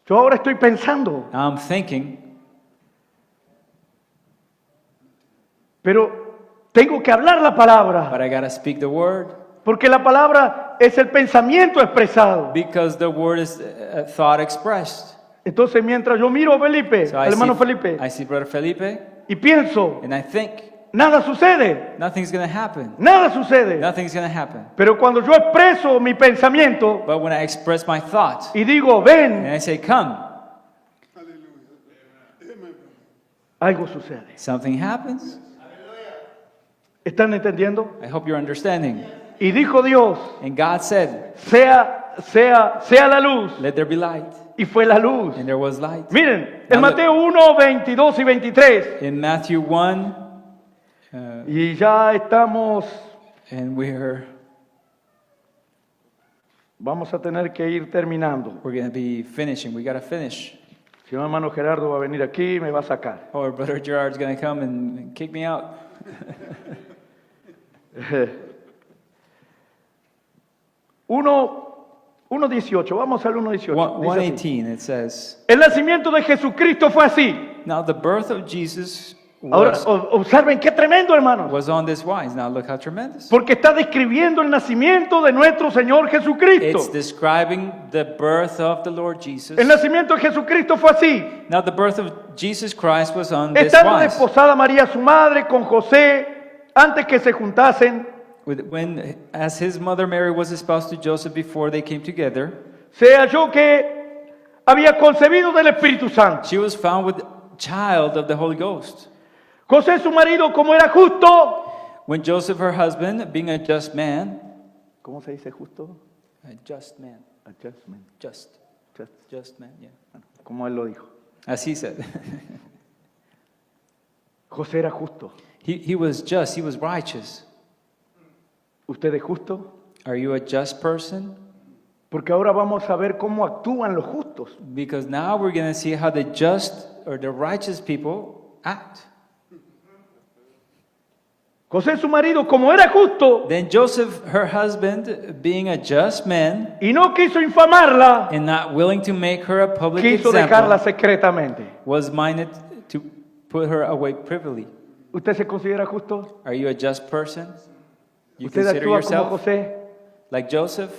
yo ahora estoy pensando, now I'm thinking, pero tengo que hablar la palabra, but I got to speak the word. porque la palabra es el pensamiento expresado. Because the word is a thought expressed. Entonces mientras yo miro a Felipe, So al hermano Felipe, I see Brother Felipe, y pienso, and I think nada sucede, nothing's going to happen. nada sucede. Nothing's going to happen. Pero cuando yo expreso mi pensamiento But when I express my thought, y digo, and ven, I say, come, algo sucede. something happens. ¿Están entendiendo? I hope you're understanding. Y dijo Dios, And God said, sea la luz. let there be light. Y fue la luz. And there was light. Miren, Now en look. Mateo 1, 22 y 23. In Matthew 1, Y ya estamos, and vamos a tener que ir terminando. we're going to be finishing. We got to finish. Si no, hermano Gerardo va a venir aquí y me va a sacar. Or Brother Gerard's going to come and kick me out. 1:18, vamos al 1:18. Dice así. 1:18, it says, El nacimiento de Jesucristo fue así. now the birth of Jesus Ahora, was, observen qué tremendo, hermanos. was on this wise. Now look how tremendous. Porque está describiendo el nacimiento de nuestro Señor Jesucristo. It's describing the birth of the Lord Jesus. El nacimiento de Jesucristo fue así. Now the birth of Jesus Christ was on this Estando wise. desposada María su madre con José, antes que se juntasen, As his mother Mary was espoused to Joseph before they came together, se halló que había concebido del Espíritu Santo. she was found with child of the Holy Ghost. José su marido, como era justo, When Joseph, her husband, being a just man, ¿cómo se dice justo? a just man, Adjustment. just man, yeah. Como él lo dijo. As he said. José era justo. He was just, he was righteous. ¿Usted es justo? Are you a just person? Porque ahora vamos a ver cómo actúan los justos. Because now we're going to see how the just or the righteous people act. José su marido, como era justo, Then Joseph, her husband, being a just man y no quiso infamarla, and not willing to make her a public quiso dejarla example, secretamente. was minded to put her away privily. ¿Usted se considera justo? Are you a just person? You ¿Usted consider actúa como yourself José? like Joseph?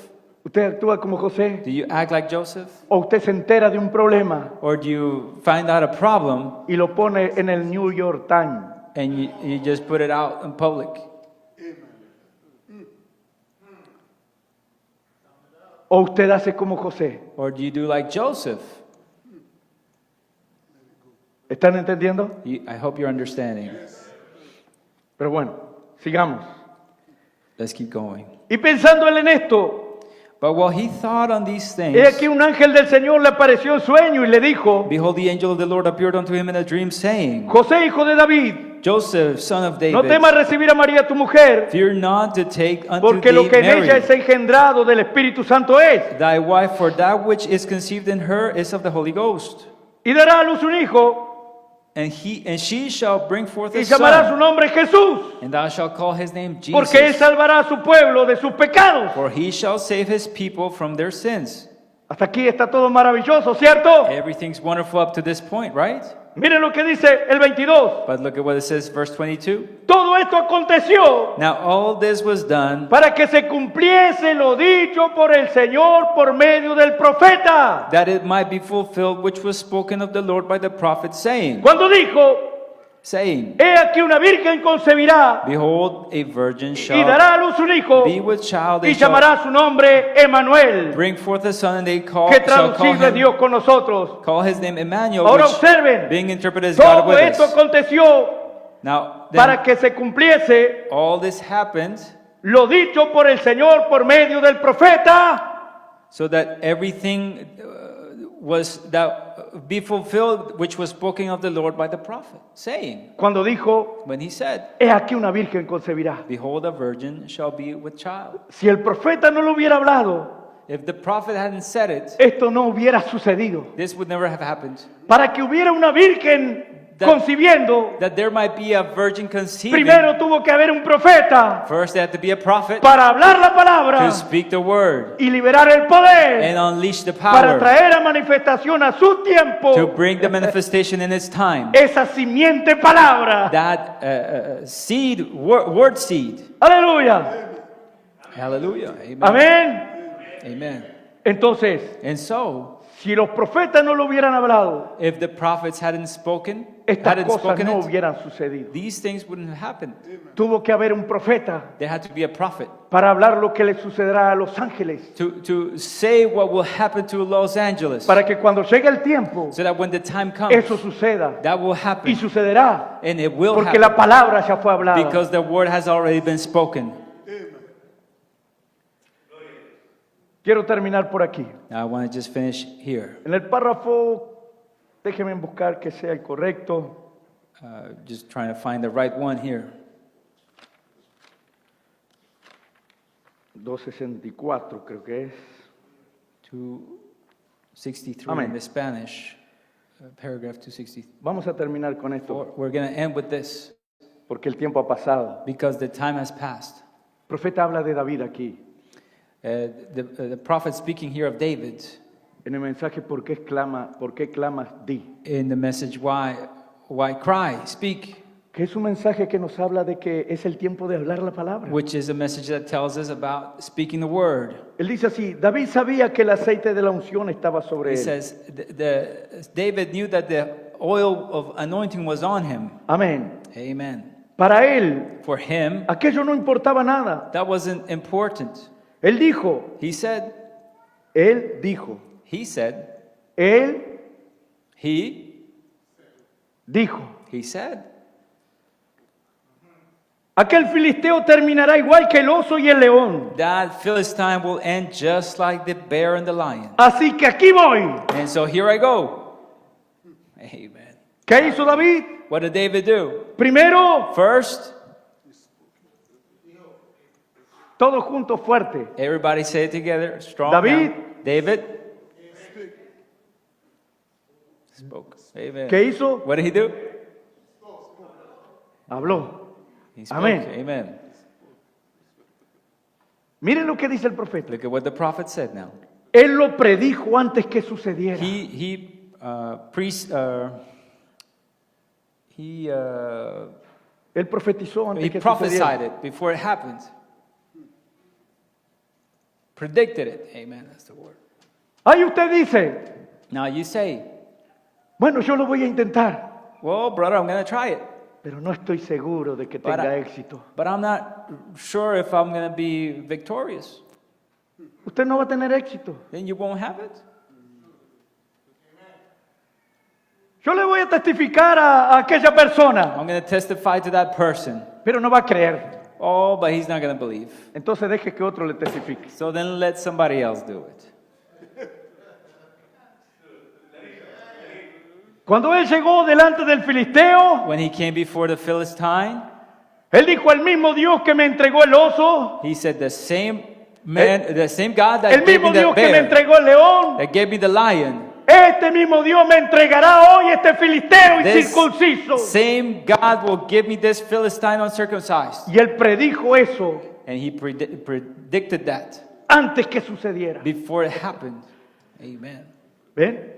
¿Usted actúa como José? Do you act like Joseph? ¿O usted se entera de un problema Or do you find out a problem y lo pone en el New York Times? and you just put it out in public? ¿O usted hace como José? Or do you do like Joseph? ¿Están entendiendo? I hope you're understanding. Pero bueno, sigamos. Let's keep going. Y pensando él en esto, But while he thought on these things, he aquí un ángel del Señor le apareció en sueño y le dijo, behold, the angel of the Lord appeared unto him in a dream, saying, José, hijo de David, Joseph, son of no David, temas recibir a María tu mujer, fear not to take unto porque lo thee que en ella es Mary, engendrado del Espíritu Santo es, thy wife, for that which is conceived in her is of the Holy Ghost. y dará a luz un hijo, And she shall bring forth y a llamará su son, nombre Jesús, and thou shalt call his name porque él Jesus, salvará a su pueblo de sus pecados. for he shall save his people from their sins. Hasta aquí está todo maravilloso, ¿cierto? Everything's wonderful up to this point, right? Miren lo que dice el 22. But look at what it says, verse 22. Todo esto aconteció Now all this was done para que se cumpliese lo dicho por el Señor por medio del profeta. that it might be fulfilled which was spoken of the Lord by the prophet, saying, Cuando dijo, He aquí una virgen concebirá behold, a virgin y shall dará a luz un hijo be with child, y and shall llamará su nombre Emanuel, bring forth a son, and they que shall traducible es Dios con nosotros. call his name Emmanuel, Ahora which observen, being interpreted as God todo with esto us. aconteció Now, para then, que se cumpliese all this happened lo dicho por el Señor por medio del profeta. so that everything was that be fulfilled, which was spoken of the Lord by the prophet, saying, Cuando dijo, when he said, he aquí una virgen concebirá. behold, a virgin shall be with child. Si el profeta no lo hubiera hablado, If the prophet hadn't said it, esto no hubiera sucedido. this would never have happened. Para que hubiera una virgen concibiendo, That there might be a virgin conceiving. primero tuvo que haber un profeta First, there had to be a prophet para hablar la palabra to speak the word y liberar el poder and unleash the para power traer a manifestación a su to tiempo bring the manifestation in its time. esa simiente palabra. That seed, word seed. Aleluya. Hallelujah. Amen. Amén. Amen. Entonces, And so, si los profetas no lo hubieran hablado, if the prophets hadn't spoken estas cosas no it, hubieran sucedido. these things wouldn't have happened. Tuvo que haber un profeta There had to be a prophet para hablar lo que le sucederá a los ángeles, to say what will happen to Los Angeles, para que cuando llegue el tiempo, so that when the time comes, eso suceda. that will Y happen. sucederá, And it will porque happen la palabra ya fue hablada. because the word has already been spoken. Quiero terminar por aquí. Now I want to just finish here. En el párrafo, déjenme buscar que sea el correcto. Just trying to find the right one here. 264 creo que es. 263 Amén. in the Spanish, paragraph 264. Vamos a terminar con esto, We're going to end with this porque el tiempo ha pasado. because the time has passed. El profeta habla de David aquí. The prophet speaking here of David En el mensaje, ¿por qué clamas? Di. in the message, why cry, speak, Que es un mensaje que nos habla de que es el tiempo de hablar la palabra. which is a message that tells us about speaking the word. Él dice así, David sabía que el aceite de la unción estaba sobre He él. says, David knew that the oil of anointing was on him. Amén. Amen. Para él, For him, aquello no importaba nada. that wasn't important. Él dijo, He said, él dijo, he said, él he dijo. said, Aquel filisteo terminará igual que el oso y el león. that Philistine will end just like the bear and the lion. Así que aquí voy. And so here I go. Amen. ¿Qué hizo David? What did David do? Primero, First, todos juntos fuerte. everybody say it together, strong. David. now. David spoke. Amen. ¿Qué hizo? What did he do? Habló. He spoke. Amén. Amen. Miren lo que dice el profeta. Look at what the prophet said now. Él lo predijo antes que sucediera. Él profetizó antes He que prophesied sucediera. it before it happened. Predicted it. Amen. That's the word. Ahí usted dice, Now you say, bueno, yo lo voy a intentar, well, brother, I'm going to try it. pero no estoy seguro de que But tenga I- éxito. But I'm not sure if I'm going to be victorious. Usted no va a tener éxito. Then you won't have it. Yo le voy a testificar a aquella persona, I'm going to testify to that person. pero no va a creer. Oh, but he's not going to believe. Entonces deje que otro le testifique. So then let somebody else do it. Cuando él llegó delante del filisteo, When he came before the Philistine, él dijo, el mismo Dios que me entregó el oso, he said, the same man, the same God that el gave me mismo the Dios que me bear, entregó el león, that gave me the lion, este mismo Dios me entregará hoy este filisteo this incircunciso. same God will give me this Philistine uncircumcised. Y él predijo eso And he predicted that antes que sucediera. before it happened. Amen. ¿Ven?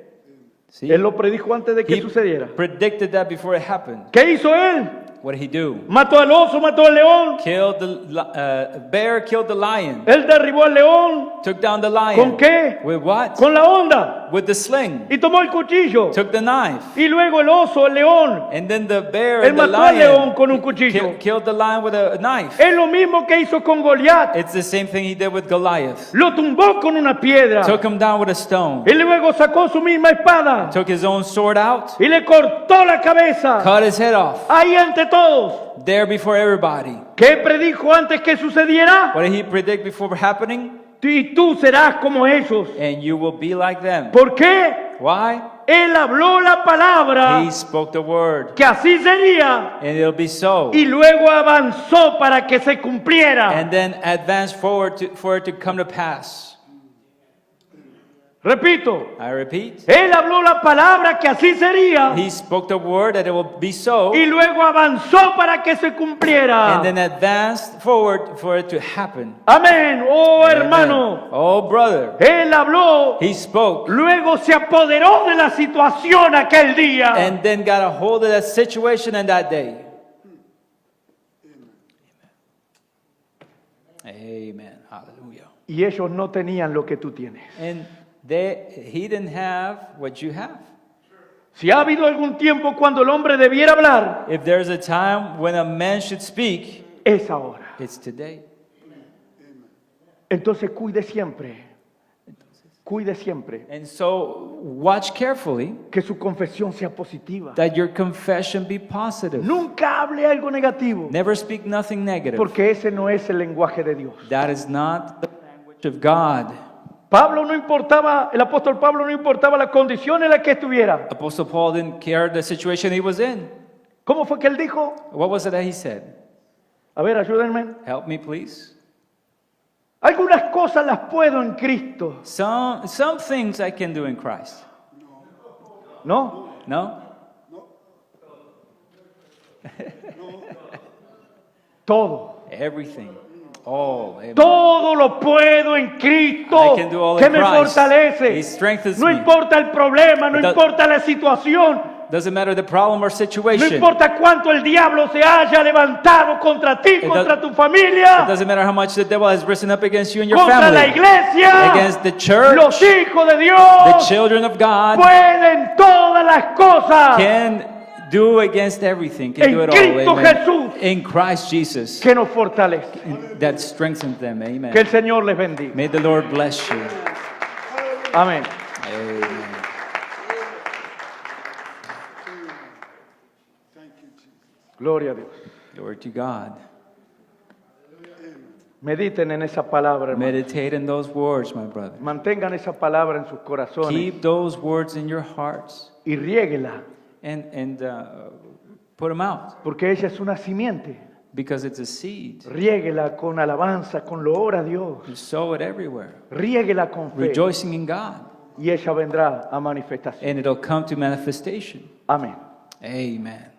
See? Él lo predijo antes de que He sucediera. predicted that before it happened. ¿Qué hizo él? What did he do? Mató al oso, mató al león. Killed the bear, killed the lion, Él derribó al león. took down the lion. ¿Con qué? With what? Con la onda. With the sling. Y tomó el cuchillo. Took the knife. Y luego el oso, el león. And then the bear, Él the mató al león lion, con un cuchillo. killed the lion with a knife. Es lo mismo que hizo con Goliat. It's the same thing he did with Goliath. Lo tumbó con una piedra. Took him down with a stone. Y luego sacó su misma espada. Took his own sword out. Y le cortó la cabeza. Cut his head off. Ahí ante todos. There before everybody. ¿Qué predijo antes que sucediera? What did he predict before happening? Y tú serás como ellos. And you will be like them. ¿Por qué? Why? Él habló la palabra He spoke the word, que así sería and it'll be so. y luego avanzó para que se cumpliera. And then advance forward for it to come to pass. Repito, I repeat, Él habló la palabra que así sería He spoke the word that it will be so, y luego avanzó para que se cumpliera. and then advanced forward for it to happen. Amén. Oh, Amen. hermano, Oh, brother, Él habló, He spoke, luego se apoderó de la situación aquel día. and then got a hold of that situation and that day. Amen. Hallelujah. Y ellos no tenían lo que tú tienes. And he didn't have what you have. Si ha habido algún tiempo cuando el hombre debiera hablar, If there's a time when a man should speak, es ahora. it's today. Entonces cuide siempre And so watch carefully que su confesión sea positiva. that your confession be positive. Nunca hable algo negativo, Never speak nothing negative. porque ese no es el lenguaje de Dios. That is not the language of God. El apóstol Pablo no importaba la condición en la que estuviera. Apostle Paul didn't care the situation he was in. ¿Cómo fue que él dijo? What was it that he said? A ver, ayúdenme. Help me, please. Algunas cosas las puedo en Cristo. Some things I can do in Christ. ¿No? No? Todo. Everything. All. Amen. Todo lo puedo en Cristo I can do all que in me Christ. fortalece. He strengthens No me. importa el problema, no It does- importa la situación, Doesn't matter the problem or no situation. importa cuánto el diablo se haya levantado contra ti, It contra does- tu familia, It doesn't matter how much the devil has risen up against you and your contra la family. iglesia, Against the church, los hijos de the Dios children of God pueden todas las cosas can do against everything, can En do it all. Cristo Amen. Jesús. In Christ Jesus, que nos fortalece. that strengthens them. Amen. Que el Señor les bendiga. May the Lord bless you. Amén. Amen. Gloria a Dios. Glory to God. Mediten en esa palabra, hermano. Meditate in those words, my brother. Mantengan esa palabra en sus corazones Keep those words in your hearts y riéguela, and put them out, porque ella es una simiente. because it's a seed. Riéguela con alabanza, con loor a Dios. You sow it everywhere, Riéguela con fe rejoicing in God, y ella vendrá a manifestación. and it'll come to manifestation. Amén. Amen.